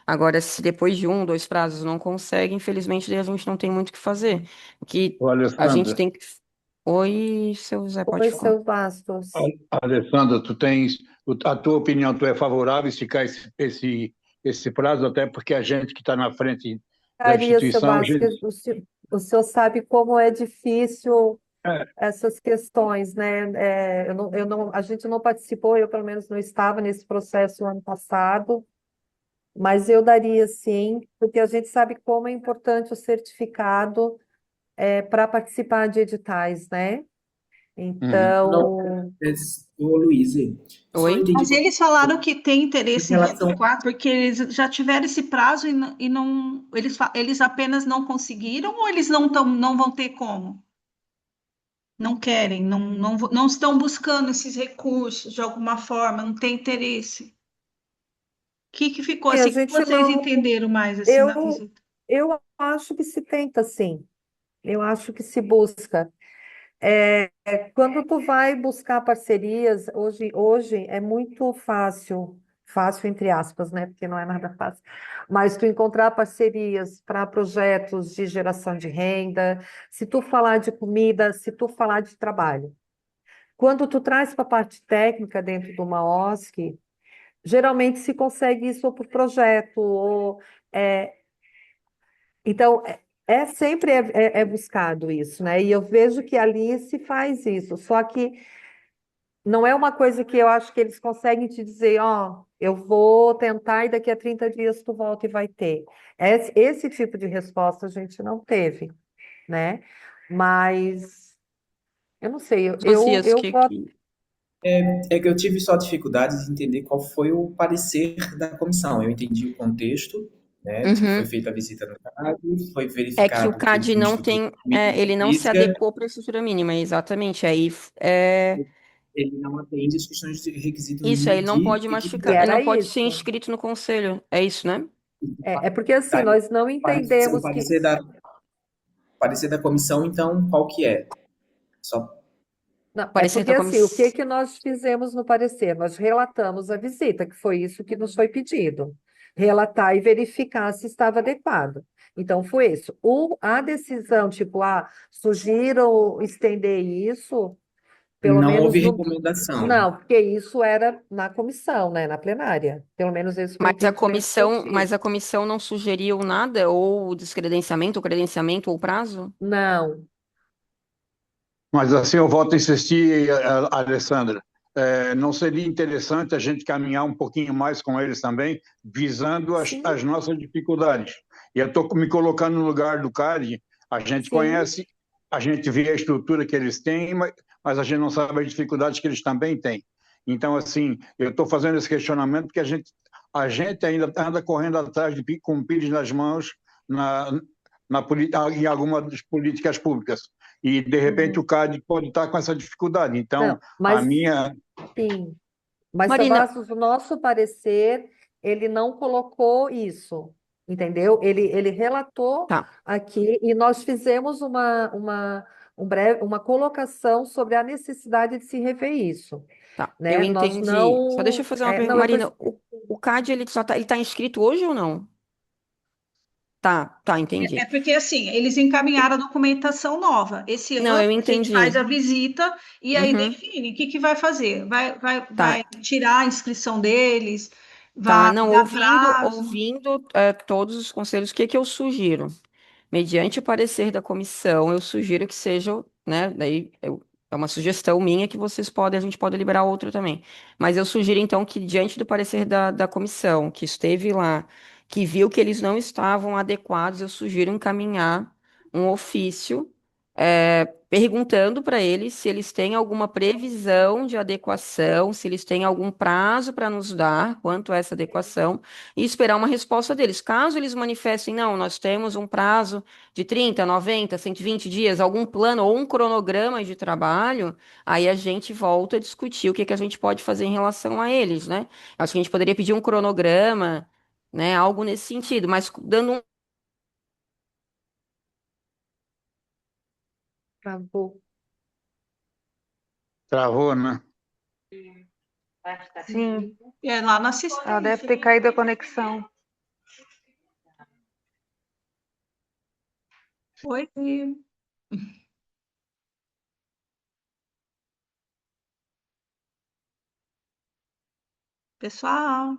Speaker 2: Agora, se depois de um, dois prazos não consegue, infelizmente, daí a gente não tem muito o que fazer. O que
Speaker 3: Ô,
Speaker 2: a gente
Speaker 3: Alessandra,
Speaker 2: tem que. Oi, seu Zé, pode
Speaker 7: Oi,
Speaker 2: falar.
Speaker 7: seus bastos.
Speaker 3: Alessandra, tu tens a tua opinião, tu é favorável a esticar esse prazo, até porque a gente que está na frente da
Speaker 7: Maria, seu
Speaker 3: instituição, a
Speaker 7: Bastos,
Speaker 3: gente,
Speaker 7: o senhor sabe como é difícil
Speaker 3: é,
Speaker 7: essas questões, né? A gente não participou, eu pelo menos não estava nesse processo ano passado, mas eu daria sim, porque a gente sabe como é importante o certificado para participar de editais, né?
Speaker 3: uhum.
Speaker 4: Não,
Speaker 7: Então,
Speaker 4: ô Luiz, só não
Speaker 2: Oi?
Speaker 4: entendi
Speaker 1: mas eles falaram que tem
Speaker 4: em
Speaker 1: interesse em
Speaker 4: relação.
Speaker 1: adequar, porque eles já tiveram esse prazo eles apenas não conseguiram ou eles não vão ter como? Não querem, não estão buscando esses recursos de alguma forma, não tem interesse. O que ficou
Speaker 7: e a
Speaker 1: assim? O que
Speaker 7: gente
Speaker 1: vocês
Speaker 7: não,
Speaker 1: entenderam mais assim na
Speaker 7: eu,
Speaker 1: visita?
Speaker 7: eu acho que se tenta sim, eu acho que se busca. Quando tu vai buscar parcerias, hoje é muito fácil fácil entre aspas, né? Porque não é nada fácil. Mas tu encontrar parcerias para projetos de geração de renda, se tu falar de comida, se tu falar de trabalho. Quando tu traz para a parte técnica dentro de uma OSC, geralmente se consegue isso ou por projeto, ou é, então sempre é buscado isso, né? E eu vejo que ali se faz isso, só que não é uma coisa que eu acho que eles conseguem te dizer, ó, eu vou tentar e daqui a 30 dias tu volta e vai ter. Esse tipo de resposta a gente não teve, né? Mas eu não sei,
Speaker 2: Josias,
Speaker 7: eu voto.
Speaker 4: É que eu tive só dificuldade de entender qual foi o parecer da comissão. Eu entendi o contexto, né, de que foi
Speaker 2: Uhum.
Speaker 4: feita a visita no CAD, foi
Speaker 2: É que o
Speaker 4: verificado que
Speaker 2: CAD
Speaker 4: eles não
Speaker 2: não
Speaker 4: estruturam
Speaker 2: tem,
Speaker 4: mínima
Speaker 2: ele não se
Speaker 4: física,
Speaker 2: adequou para a estrutura mínima, exatamente. Aí é
Speaker 4: ele não atende às questões de requisito
Speaker 2: isso, aí
Speaker 4: mínimo
Speaker 2: ele não
Speaker 4: de
Speaker 2: pode mais
Speaker 7: E
Speaker 2: ficar, ele não
Speaker 7: era
Speaker 4: equidade.
Speaker 2: pode ser
Speaker 7: isso.
Speaker 2: inscrito no conselho. É isso, né?
Speaker 7: É porque assim,
Speaker 4: Tá?
Speaker 7: nós não
Speaker 4: O
Speaker 7: entendemos que.
Speaker 4: parecer da comissão, então, qual que é? Só
Speaker 7: Não, é
Speaker 2: Parecer
Speaker 7: porque
Speaker 2: da
Speaker 7: assim, o que
Speaker 2: comissão.
Speaker 7: que nós fizemos no parecer? Nós relatamos a visita, que foi isso que nos foi pedido. Relatar e verificar se estava adequado. Então, foi isso. A decisão, tipo, sugiro estender isso, pelo
Speaker 4: não
Speaker 7: menos
Speaker 4: houve
Speaker 7: no.
Speaker 4: recomendação.
Speaker 7: Não, porque isso era na comissão, né? Na plenária. Pelo menos esse foi o entendimento que eu
Speaker 2: Mas
Speaker 7: tive.
Speaker 2: a comissão não sugeriu nada, ou descredenciamento, ou credenciamento, ou prazo?
Speaker 7: Não,
Speaker 3: Mas assim eu volto a insistir, Alessandra. Não seria interessante a gente caminhar um pouquinho mais com eles também, visando
Speaker 7: sim,
Speaker 3: as nossas dificuldades? E eu estou me colocando no lugar do CAD, a gente
Speaker 7: sim.
Speaker 3: conhece, a gente vê a estrutura que eles têm, mas a gente não sabe as dificuldades que eles também têm. Então, assim, eu estou fazendo esse questionamento porque a gente ainda anda correndo atrás com o pires nas mãos na, em algumas políticas públicas e de repente
Speaker 7: Uhum.
Speaker 3: o CAD pode estar com essa dificuldade. Então,
Speaker 7: Não,
Speaker 3: a
Speaker 7: mas
Speaker 3: minha.
Speaker 7: sim. Mas, seu
Speaker 2: Marina,
Speaker 7: Bastos, o nosso parecer, ele não colocou isso, entendeu? Ele relatou
Speaker 2: tá,
Speaker 7: aqui e nós fizemos uma colocação sobre a necessidade de se rever isso,
Speaker 2: tá, eu
Speaker 7: né? Nós
Speaker 2: entendi. Só deixa eu
Speaker 7: não,
Speaker 2: fazer uma pergunta.
Speaker 7: não, eu tô,
Speaker 2: Marina, o CAD, ele tá inscrito hoje ou não? Tá, tá,
Speaker 1: É
Speaker 2: entendi.
Speaker 1: porque assim, eles encaminharam a documentação nova. Esse
Speaker 2: Não,
Speaker 1: ano
Speaker 2: eu
Speaker 1: a gente faz
Speaker 2: entendi.
Speaker 1: a visita e aí
Speaker 2: Uhum,
Speaker 1: define o que que vai fazer. Vai
Speaker 2: tá.
Speaker 1: tirar a inscrição deles,
Speaker 2: Tá,
Speaker 1: vai
Speaker 2: não,
Speaker 1: dar prazo.
Speaker 2: ouvindo todos os conselhos, o que que eu sugiro? Mediante o parecer da comissão, eu sugiro que seja, né, é uma sugestão minha que a gente pode liberar outro também. Mas eu sugiro, então, que diante do parecer da comissão, que esteve lá, que viu que eles não estavam adequados, eu sugiro encaminhar um ofício, perguntando para eles se eles têm alguma previsão de adequação, se eles têm algum prazo para nos dar quanto a essa adequação e esperar uma resposta deles. Caso eles manifestem, não, nós temos um prazo de 30, 90, 120 dias, algum plano ou um cronograma de trabalho, aí a gente volta a discutir o que que a gente pode fazer em relação a eles, né? Acho que a gente poderia pedir um cronograma, né, algo nesse sentido, mas dando um.
Speaker 7: travou.
Speaker 3: Travou, né?
Speaker 9: Sim,
Speaker 1: É lá na
Speaker 9: ela deve
Speaker 1: assistência.
Speaker 9: ter caído a conexão.
Speaker 1: Oi, pessoal.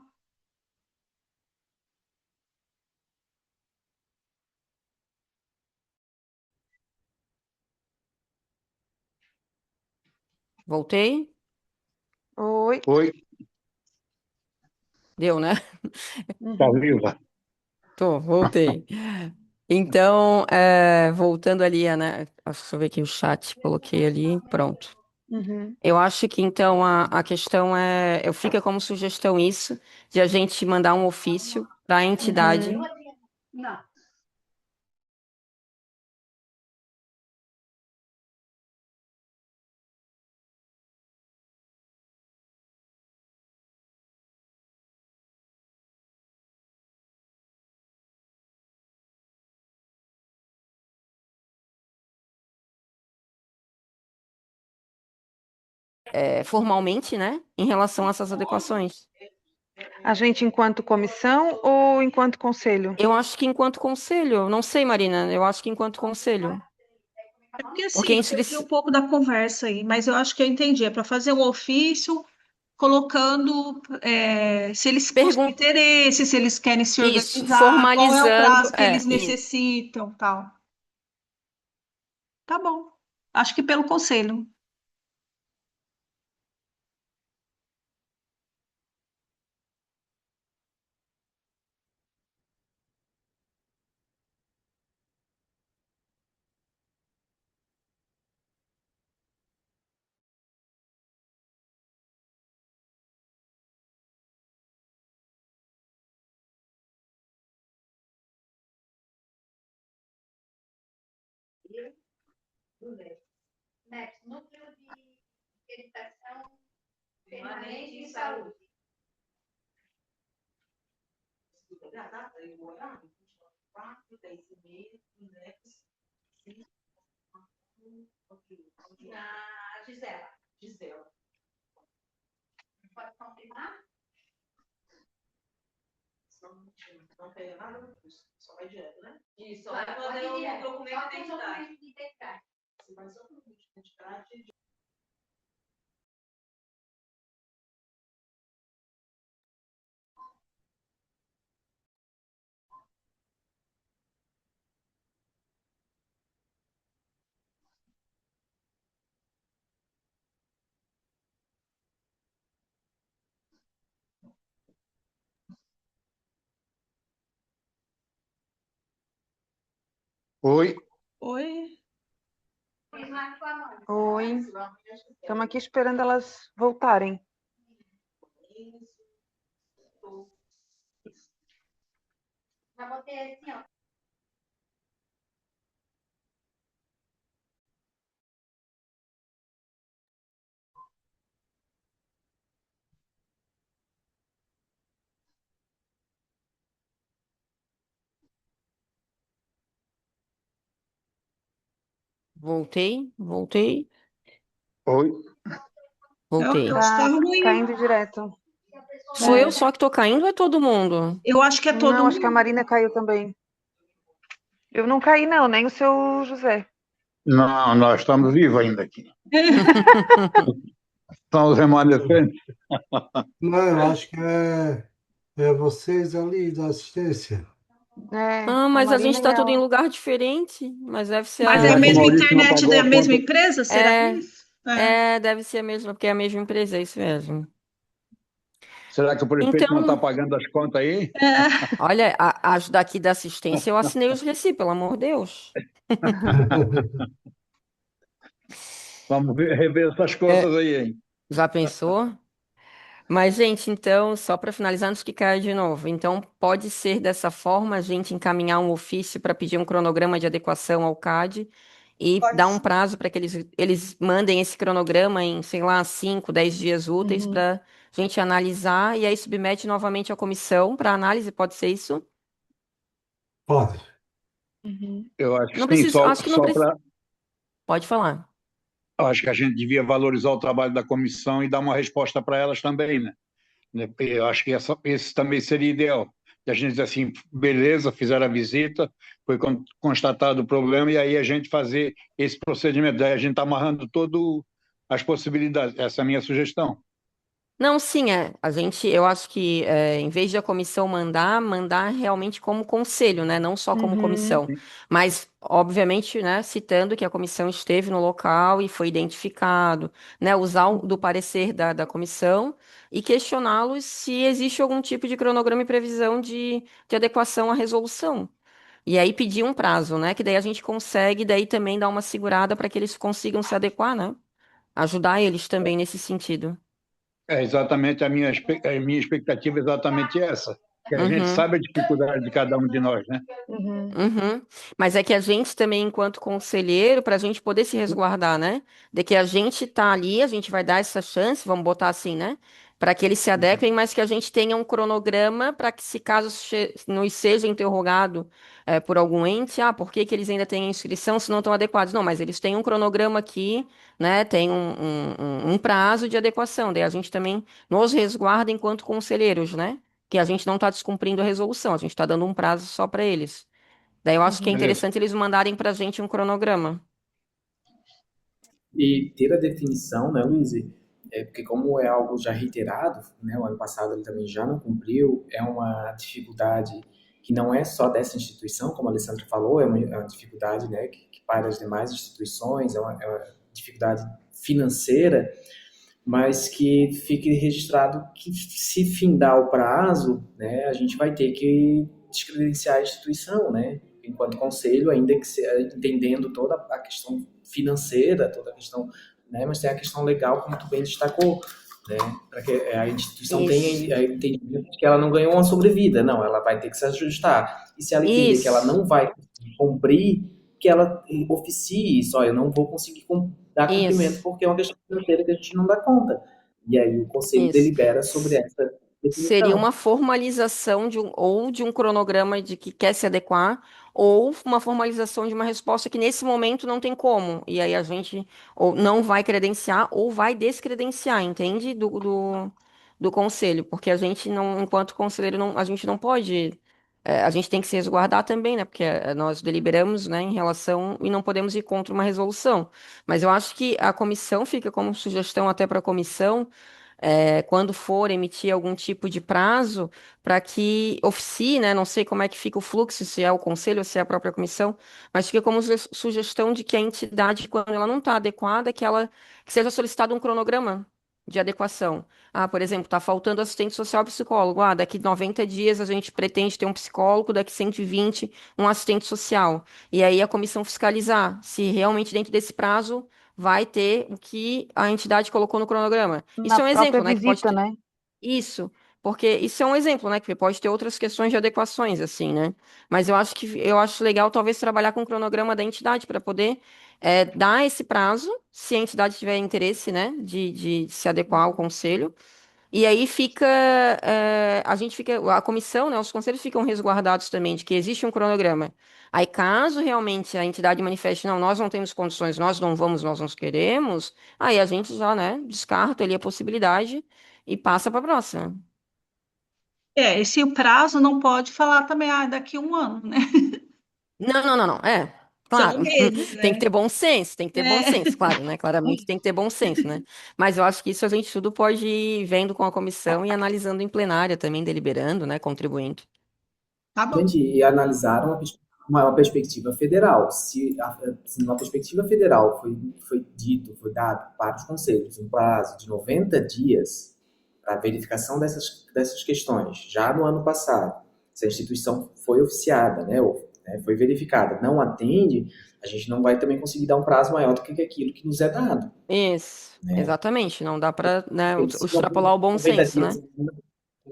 Speaker 2: Voltei?
Speaker 9: Oi.
Speaker 3: Oi,
Speaker 2: Deu, né?
Speaker 3: está
Speaker 9: Uhum,
Speaker 3: viva?
Speaker 2: Voltei. Então, voltando ali, né? Deixa eu ver aqui o chat, coloquei ali, pronto.
Speaker 9: uhum.
Speaker 2: Eu acho que então a questão eu fica como sugestão isso, de a gente mandar um ofício para a entidade.
Speaker 9: Uhum.
Speaker 2: Formalmente, né, em relação a essas adequações.
Speaker 9: A gente enquanto comissão ou enquanto conselho?
Speaker 2: Eu acho que enquanto conselho, não sei, Marina, eu acho que enquanto conselho.
Speaker 1: É porque
Speaker 2: Porque
Speaker 1: assim, eu
Speaker 2: isso
Speaker 1: perdi
Speaker 2: eles
Speaker 1: um pouco da conversa aí, mas eu acho que eu entendi. É para fazer um ofício colocando se eles possuem
Speaker 2: perguntam
Speaker 1: interesse, se eles querem se
Speaker 2: isso,
Speaker 1: organizar, qual é o
Speaker 2: formalizando,
Speaker 1: prazo que eles
Speaker 2: isso.
Speaker 1: necessitam, tal. Tá bom. Acho que pelo conselho.
Speaker 3: Oi,
Speaker 1: Oi?
Speaker 9: Oi, estamos aqui esperando elas voltarem.
Speaker 2: Voltei,
Speaker 3: oi.
Speaker 1: Eu
Speaker 2: voltei.
Speaker 1: acho que tá
Speaker 9: Tá
Speaker 1: ruim.
Speaker 9: caindo direto.
Speaker 2: Sou eu
Speaker 9: É.
Speaker 2: só que tô caindo ou é todo mundo?
Speaker 1: Eu acho que é todo
Speaker 9: Não, acho que a
Speaker 1: mundo.
Speaker 9: Marina caiu também. Eu não caí, não, nem o seu José.
Speaker 3: Não, nós estamos vivos ainda aqui. São os remanescentes.
Speaker 5: Não, eu acho que é vocês ali da assistência.
Speaker 9: É,
Speaker 2: Ah,
Speaker 9: a
Speaker 2: mas a
Speaker 9: Marina
Speaker 2: gente
Speaker 9: e
Speaker 2: tá tudo em
Speaker 9: ela.
Speaker 2: lugar diferente, mas deve ser
Speaker 1: Mas é a
Speaker 3: Será que o
Speaker 1: mesma
Speaker 3: Maurício não
Speaker 1: internet
Speaker 3: pagou
Speaker 1: da
Speaker 3: a
Speaker 1: mesma
Speaker 3: conta?
Speaker 1: empresa? Será
Speaker 2: É,
Speaker 1: isso? É.
Speaker 2: deve ser a mesma, porque é a mesma empresa, é isso mesmo.
Speaker 3: Será que o prefeito não está
Speaker 2: Então,
Speaker 3: pagando as contas aí?
Speaker 1: É.
Speaker 2: olha, as daqui da assistência eu assinei os recibos, pelo amor de Deus.
Speaker 3: Vamos rever essas
Speaker 2: É,
Speaker 3: contas aí, hein?
Speaker 2: já pensou? Mas, gente, então, só para finalizar, antes que caia de novo, então pode ser dessa forma a gente encaminhar um ofício para pedir um cronograma de adequação ao CAD e
Speaker 1: Pode
Speaker 2: dar um
Speaker 1: ser.
Speaker 2: prazo para que eles mandem esse cronograma em, sei lá, 5, 10 dias úteis
Speaker 1: Uhum.
Speaker 2: para a gente analisar e aí submete novamente à comissão para análise, pode ser isso?
Speaker 5: Pode.
Speaker 9: Uhum.
Speaker 3: Eu acho que
Speaker 2: Não
Speaker 3: sim,
Speaker 2: precisa, acho que não
Speaker 3: só
Speaker 2: precisa.
Speaker 3: para.
Speaker 2: Pode falar.
Speaker 3: Acho que a gente devia valorizar o trabalho da comissão e dar uma resposta para elas também, né? Eu acho que esse também seria ideal. E a gente diz assim, beleza, fizeram a visita, foi constatado o problema, e aí a gente fazer esse procedimento. Daí a gente está amarrando todas as possibilidades. Essa é a minha sugestão.
Speaker 2: Não, sim, eu acho que em vez de a comissão mandar realmente como conselho, né? Não só como
Speaker 9: Uhum.
Speaker 2: comissão. Mas, obviamente, né, citando que a comissão esteve no local e foi identificado, né? Usar do parecer da comissão e questioná-los se existe algum tipo de cronograma e previsão de adequação à resolução. E aí pedir um prazo, né? Que daí a gente consegue daí também dar uma segurada para que eles consigam se adequar, né? Ajudar eles também nesse sentido.
Speaker 3: É exatamente a minha expectativa é exatamente essa, que a gente
Speaker 2: Uhum.
Speaker 3: sabe a dificuldade de cada um de nós, né?
Speaker 9: Uhum.
Speaker 2: Uhum. Mas é que a gente também, enquanto conselheiro, para a gente poder se resguardar, né? De que a gente tá ali, a gente vai dar essa chance, vamos botar assim, né? para que eles se adequem, mas que a gente tenha um cronograma para que, se caso nos seja interrogado por algum ente, por que que eles ainda têm inscrição se não estão adequados? Não, mas eles têm um cronograma aqui, né? Tem um prazo de adequação. Daí a gente também nos resguarda enquanto conselheiros, né? Que a gente não está descumprindo a resolução, a gente está dando um prazo só para eles. Daí eu acho que é
Speaker 3: Beleza.
Speaker 2: interessante eles mandarem para a gente um cronograma.
Speaker 4: E ter a definição, né, Luiz? Porque como é algo já reiterado, né, o ano passado ele também já não cumpriu, é uma dificuldade que não é só dessa instituição, como a Alessandra falou, é uma dificuldade, né, que para as demais instituições, é uma dificuldade financeira, mas que fique registrado que, se findar o prazo, né, a gente vai ter que descredenciar a instituição, né, enquanto conselho, ainda que entendendo toda a questão financeira, toda a questão, né, mas tem a questão legal, como tu bem destacou, né, para que a instituição
Speaker 2: Isso.
Speaker 4: tenha entendimento de que ela não ganhou uma sobrevida, não, ela vai ter que se ajustar. E se ela entender que ela
Speaker 2: Isso.
Speaker 4: não vai cumprir, que ela oficie isso, eu não vou conseguir dar cumprimento
Speaker 2: Isso.
Speaker 4: porque é uma questão financeira que a gente não dá conta. E aí o conselho
Speaker 2: Isso.
Speaker 4: delibera sobre essa
Speaker 2: Seria
Speaker 4: definição.
Speaker 2: uma formalização ou de um cronograma de que quer se adequar, ou uma formalização de uma resposta que nesse momento não tem como. E aí a gente ou não vai credenciar ou vai descredenciar, entende? Do conselho. Porque a gente não, enquanto conselheiro, não, a gente não pode. A gente tem que se resguardar também, né? Porque nós deliberamos, né, em relação e não podemos ir contra uma resolução. Mas eu acho que a comissão fica como sugestão até para a comissão quando for emitir algum tipo de prazo, para que oficie, né? Não sei como é que fica o fluxo, se é o conselho ou se é a própria comissão, mas fica como sugestão de que a entidade, quando ela não está adequada, que seja solicitado um cronograma de adequação. Por exemplo, está faltando assistente social e psicólogo. Daqui 90 dias a gente pretende ter um psicólogo, daqui 120, um assistente social. E aí a comissão fiscalizar se realmente dentro desse prazo vai ter o que a entidade colocou no cronograma.
Speaker 9: Na
Speaker 2: Isso é um
Speaker 9: própria
Speaker 2: exemplo, né? Que pode
Speaker 9: visita,
Speaker 2: ter.
Speaker 9: né?
Speaker 2: Isso, porque isso é um exemplo, né? Que pode ter outras questões de adequações, assim, né? Mas eu acho legal talvez trabalhar com o cronograma da entidade para poder dar esse prazo, se a entidade tiver interesse, né, de se adequar ao conselho. E aí a gente fica, a comissão, né, os conselhos ficam resguardados também de que existe um cronograma. Aí, caso realmente a entidade manifeste, não, nós não temos condições, nós não vamos, nós não queremos, aí a gente já, né, descarta ali a possibilidade e passa para a próxima.
Speaker 1: E se o prazo não pode falar também, daqui a um ano, né?
Speaker 2: Não, não, não, não,
Speaker 1: São
Speaker 2: claro,
Speaker 1: meses,
Speaker 2: tem que
Speaker 1: né?
Speaker 2: ter bom senso, tem que ter bom senso, claro, né, claramente tem que ter bom senso, né, mas eu acho que isso a gente tudo pode ir vendo com a comissão e analisando em plenária também, deliberando, né, contribuindo.
Speaker 1: Tá bom.
Speaker 4: Gente, e analisaram uma perspectiva federal. Se numa perspectiva federal foi dado para os conselhos um prazo de 90 dias para a verificação dessas questões, já no ano passado, se a instituição foi oficiada, né, ou, né, foi verificada, não atende, a gente não vai também conseguir dar um prazo maior do que aquilo que nos é dado,
Speaker 2: Isso,
Speaker 4: né?
Speaker 2: exatamente. Não dá para, né,
Speaker 4: Se
Speaker 2: extrapolar o bom
Speaker 4: 90
Speaker 2: senso,
Speaker 4: dias
Speaker 2: né?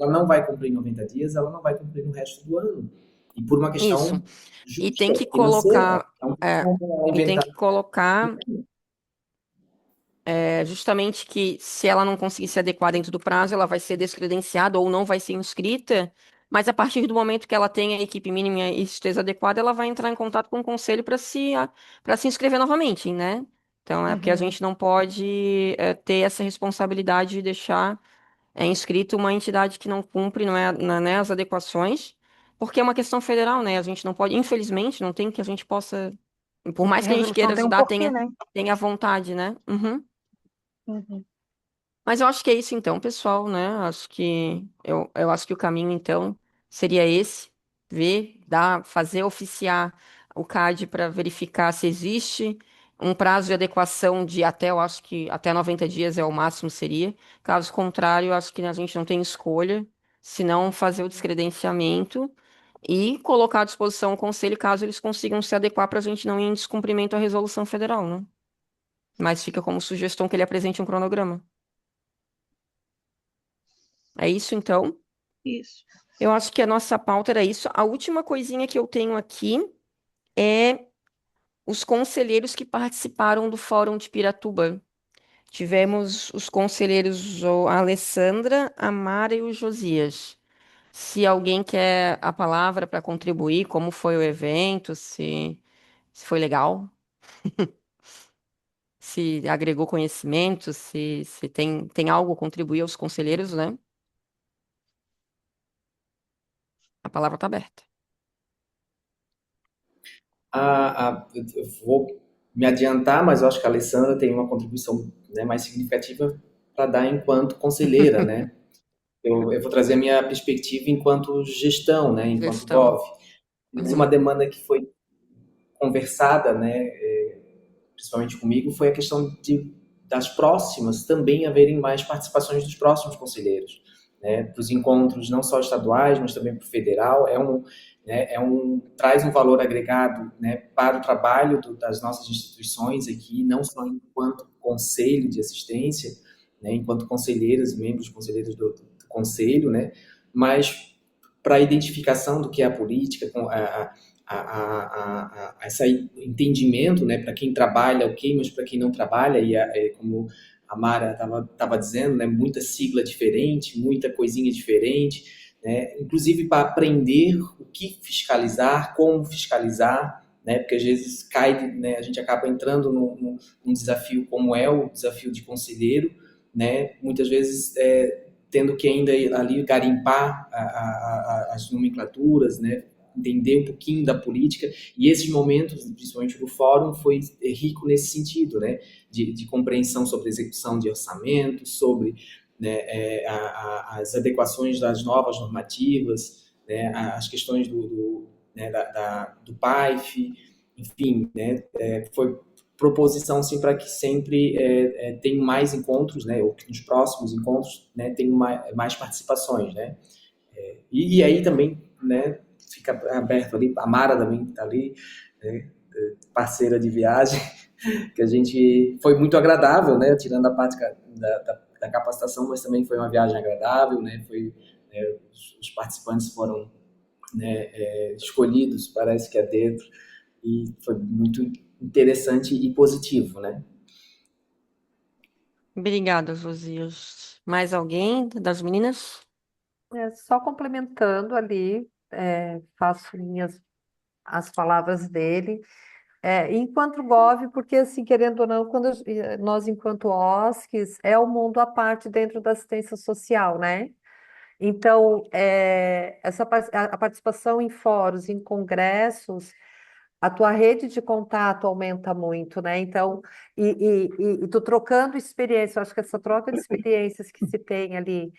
Speaker 4: ela não vai cumprir em 90 dias, ela não vai cumprir no resto do ano. E por uma
Speaker 2: Isso.
Speaker 4: questão
Speaker 2: E
Speaker 4: justa,
Speaker 2: tem que
Speaker 4: financeira.
Speaker 2: colocar,
Speaker 4: Então,
Speaker 2: é,
Speaker 4: como
Speaker 2: e tem
Speaker 4: inventar.
Speaker 2: que colocar justamente que se ela não conseguir se adequar dentro do prazo, ela vai ser descredenciada ou não vai ser inscrita. Mas a partir do momento que ela tenha a equipe mínima e esteja adequada, ela vai entrar em contato com o conselho para se inscrever novamente, né? Então é porque a
Speaker 9: Uhum.
Speaker 2: gente não pode ter essa responsabilidade de deixar inscrito uma entidade que não cumpre, não é as adequações, porque é uma questão federal, né? A gente não pode, infelizmente, não tem que a gente possa, por
Speaker 9: Porque
Speaker 2: mais
Speaker 9: a
Speaker 2: que a gente
Speaker 9: resolução
Speaker 2: queira
Speaker 9: tem um
Speaker 2: ajudar,
Speaker 9: porquê,
Speaker 2: tenha,
Speaker 9: né?
Speaker 2: tenha vontade, né? Uhum.
Speaker 9: Uhum.
Speaker 2: Mas eu acho que é isso então, pessoal, né? Eu acho que o caminho então seria esse, fazer oficiar o CAD para verificar se existe um prazo de adequação de até, eu acho que até 90 dias é o máximo seria. Caso contrário, eu acho que a gente não tem escolha, senão fazer o descredenciamento e colocar à disposição o conselho caso eles consigam se adequar para a gente não ir em descumprimento à resolução federal, né? Mas fica como sugestão que ele apresente um cronograma. É isso, então.
Speaker 1: Isso.
Speaker 2: Eu acho que a nossa pauta era isso. A última coisinha que eu tenho aqui é os conselheiros que participaram do Fórum de Piratuba. Tivemos os conselheiros a Alessandra, a Mara e o Josias. Se alguém quer a palavra para contribuir, como foi o evento, se foi legal, se agregou conhecimento, se tem algo a contribuir aos conselheiros, né? A palavra está aberta.
Speaker 4: Eu vou me adiantar, mas eu acho que a Alessandra tem uma contribuição, né, mais significativa para dar enquanto conselheira, né? Eu vou trazer a minha perspectiva enquanto gestão, né, enquanto
Speaker 2: Gestão.
Speaker 4: gov. Isso é uma demanda que foi conversada, né, principalmente comigo, foi a questão das próximas também haverem mais participações dos próximos conselheiros, né, para os encontros não só estaduais, mas também para o federal. Traz um valor agregado, né, para o trabalho das nossas instituições aqui, não só enquanto conselho de assistência, né, enquanto conselheiras, membros conselheiros do conselho, né, mas para a identificação do que é a política, esse entendimento, né, para quem trabalha, ok, mas para quem não trabalha, como a Mara estava dizendo, né, muita sigla diferente, muita coisinha diferente, né, inclusive para aprender o que fiscalizar, como fiscalizar, né, porque às vezes né, a gente acaba entrando num desafio como é o desafio de conselheiro, né, muitas vezes tendo que ainda ali garimpar as nomenclaturas, né, entender um pouquinho da política, e esses momentos, principalmente do fórum, foi rico nesse sentido, né, de compreensão sobre execução de orçamento, sobre, né, as adequações das novas normativas, né, as questões né, do PAIF, enfim, né, foi proposição assim, para que sempre tenham mais encontros, né, ou que nos próximos encontros, né, tenham mais participações, né, e aí também, né, fica aberto ali, a Mara também está ali, né, parceira de viagem, que a gente foi muito agradável, né, tirando a parte da capacitação, mas também foi uma viagem agradável, né, os participantes foram, né, escolhidos, parece que é dentro, e foi muito interessante e positivo, né.
Speaker 2: Obrigada, Josias. Mais alguém das meninas?
Speaker 7: Só complementando ali, faço minhas as palavras dele. Enquanto Gov, porque assim, querendo ou não, nós, enquanto OSCs, é o mundo à parte dentro da assistência social, né? Então, a participação em fóruns, em congressos, a tua rede de contato aumenta muito, né? Então, e tu trocando experiência, eu acho que essa troca de experiências que se tem ali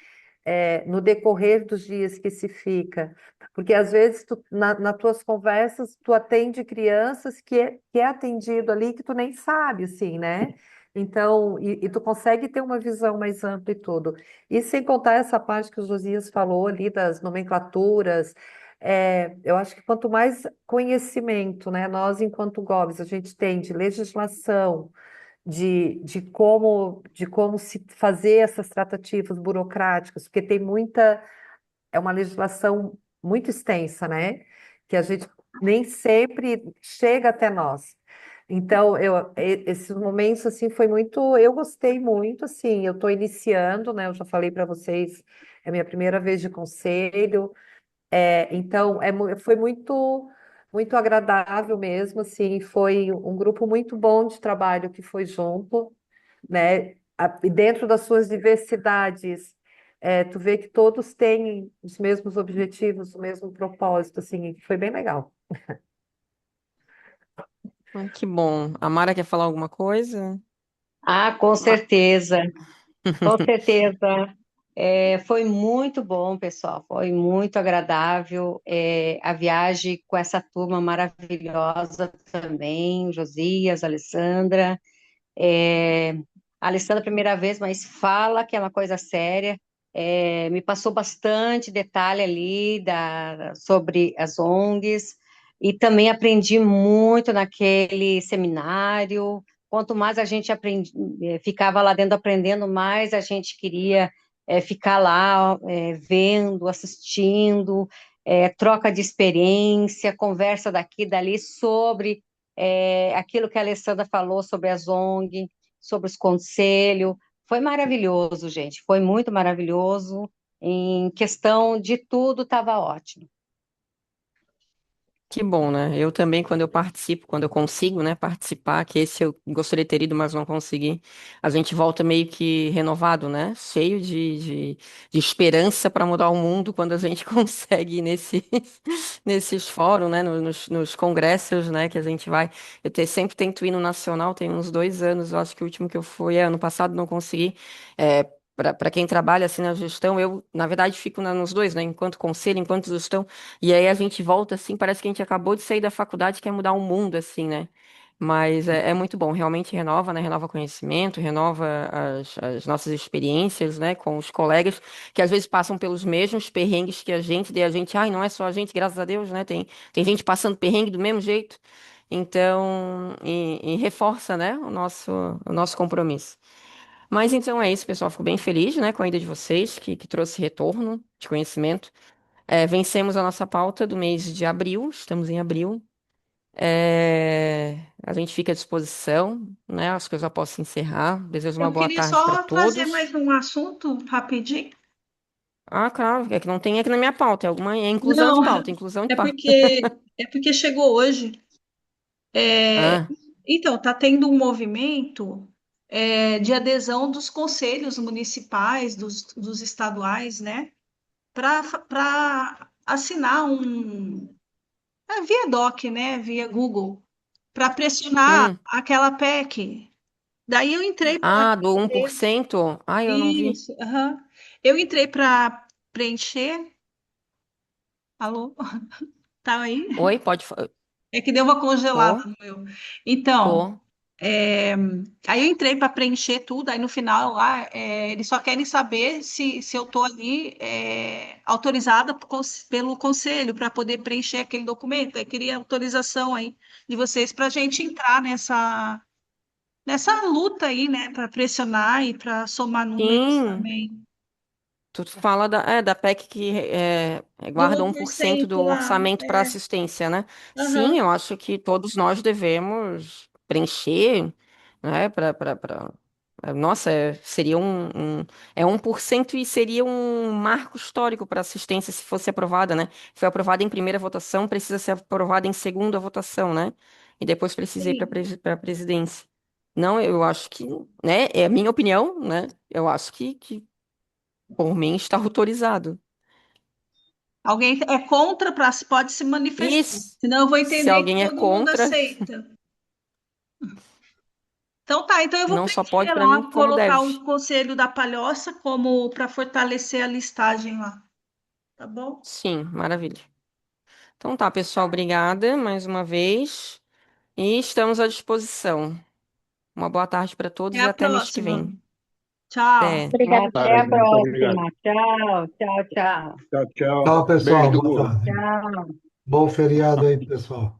Speaker 7: no decorrer dos dias que se fica, porque às vezes nas tuas conversas tu atende crianças que é atendido ali que tu nem sabe, assim, né? Então, e tu consegue ter uma visão mais ampla e tudo. E sem contar essa parte que o Josias falou ali das nomenclaturas, eu acho que quanto mais conhecimento, né, nós enquanto GOVs, a gente tem de legislação, de como se fazer essas tratativas burocráticas, porque é uma legislação muito extensa, né? Que a gente nem sempre chega até nós. Então, esses momentos, assim, eu gostei muito, assim, eu estou iniciando, né? Eu já falei para vocês, é minha primeira vez de conselho, então, foi muito agradável mesmo, assim, foi um grupo muito bom de trabalho que foi junto, né? E dentro das suas diversidades, tu vê que todos têm os mesmos objetivos, o mesmo propósito, assim, foi bem legal.
Speaker 2: Que bom. A Mara quer falar alguma coisa?
Speaker 10: Ah, com certeza, com certeza. Foi muito bom, pessoal. Foi muito agradável a viagem com essa turma maravilhosa também, Josias, Alessandra. É, a Alessandra, primeira vez, mas fala que é uma coisa séria. Me passou bastante detalhe ali sobre as ONGs e também aprendi muito naquele seminário. Quanto mais a gente ficava lá dentro aprendendo, mais a gente queria ficar lá vendo, assistindo, troca de experiência, conversa daqui, dali sobre aquilo que a Alessandra falou sobre as ONG. sobre os conselhos. Foi maravilhoso, gente, foi muito maravilhoso. Em questão de tudo, estava ótimo.
Speaker 2: Que bom, né? Eu também, quando eu participo, quando eu consigo, né, participar, que esse eu gostaria de ter ido, mas não consegui, a gente volta meio que renovado, né? Cheio de esperança para mudar o mundo quando a gente consegue ir nesses fóruns, né? Nos congressos, né? Que a gente vai. Sempre tento ir no nacional, tem uns 2 anos, eu acho que o último que eu fui é ano passado, não consegui. Para quem trabalha assim na gestão, eu, na verdade, fico nos dois, né? Enquanto conselho, enquanto gestão. E aí a gente volta assim, parece que a gente acabou de sair da faculdade e quer mudar o mundo, assim, né? Mas é muito bom, realmente renova, né? Renova conhecimento, renova as nossas experiências, né? Com os colegas que às vezes passam pelos mesmos perrengues que a gente, e a gente, ai, não é só a gente, graças a Deus, né? Tem gente passando perrengue do mesmo jeito. Então, e reforça, né? O nosso compromisso. Mas então é isso, pessoal. Fico bem feliz, né, com a ida de vocês, que trouxe retorno de conhecimento. Vencemos a nossa pauta do mês de abril, estamos em abril. A gente fica à disposição, né? Acho que eu já posso encerrar. Desejo uma
Speaker 1: Eu
Speaker 2: boa
Speaker 1: queria
Speaker 2: tarde para
Speaker 1: só trazer
Speaker 2: todos.
Speaker 1: mais um assunto rapidinho.
Speaker 2: Ah, claro, é que não tem aqui na minha pauta, é inclusão de
Speaker 1: Não,
Speaker 2: pauta, inclusão de
Speaker 1: é
Speaker 2: pauta.
Speaker 1: porque é porque chegou hoje. É,
Speaker 2: Ah,
Speaker 1: então, está tendo um movimento de adesão dos conselhos municipais, dos estaduais, né? Para assinar via DOC, né? Via Google, para pressionar
Speaker 2: hum.
Speaker 1: aquela PEC. Daí eu entrei para
Speaker 2: Ah, do 1%. Ah, eu não vi.
Speaker 1: isso, aham. Eu entrei para preencher. Alô? Tá aí?
Speaker 2: Oi,
Speaker 1: É que deu uma congelada
Speaker 2: tô,
Speaker 1: no meu. Então,
Speaker 2: tô.
Speaker 1: é, aí eu entrei para preencher tudo, aí no final lá, eles só querem saber se eu estou ali autorizada pelo conselho para poder preencher aquele documento. Eu queria autorização aí de vocês para a gente entrar nessa luta aí, né, para pressionar e para somar números
Speaker 2: Sim.
Speaker 1: também.
Speaker 2: Tu fala da PEC que
Speaker 1: Do
Speaker 2: guarda
Speaker 1: um
Speaker 2: um
Speaker 1: por
Speaker 2: por cento
Speaker 1: cento
Speaker 2: do
Speaker 1: lá.
Speaker 2: orçamento para assistência, né? Sim,
Speaker 1: Aham.
Speaker 2: eu acho que todos nós devemos preencher, né? Nossa, seria é 1% e seria um marco histórico para assistência se fosse aprovada, né? Foi aprovada em primeira votação, precisa ser aprovada em segunda votação, né? E depois precisa ir para
Speaker 1: Sim.
Speaker 2: a presidência. Não, eu acho que, né? É a minha opinião, né? Eu acho que por mim está autorizado.
Speaker 1: Alguém é contra, pode se manifestar.
Speaker 2: Isso.
Speaker 1: Senão eu vou
Speaker 2: Se
Speaker 1: entender que
Speaker 2: alguém é
Speaker 1: todo mundo
Speaker 2: contra,
Speaker 1: aceita. Então tá, então eu vou
Speaker 2: não só pode
Speaker 1: preencher
Speaker 2: para mim,
Speaker 1: lá,
Speaker 2: como
Speaker 1: colocar
Speaker 2: deve.
Speaker 1: o Conselho da Palhoça como para fortalecer a listagem lá, tá bom?
Speaker 2: Sim, maravilha. Então tá, pessoal, obrigada mais uma vez. E estamos à disposição. Uma boa tarde para
Speaker 1: Até
Speaker 2: todos e
Speaker 1: a
Speaker 2: até mês que
Speaker 1: próxima.
Speaker 2: vem.
Speaker 1: Tchau.
Speaker 2: Até.
Speaker 10: Obrigada,
Speaker 3: Boa
Speaker 10: até a
Speaker 3: tarde, muito obrigado.
Speaker 10: próxima. Tchau, tchau, tchau.
Speaker 3: Tchau, tchau.
Speaker 5: Tchau,
Speaker 3: Beijo
Speaker 5: pessoal.
Speaker 3: do
Speaker 5: Boa
Speaker 3: Google.
Speaker 5: tarde.
Speaker 10: Tchau.
Speaker 5: Bom feriado aí, pessoal.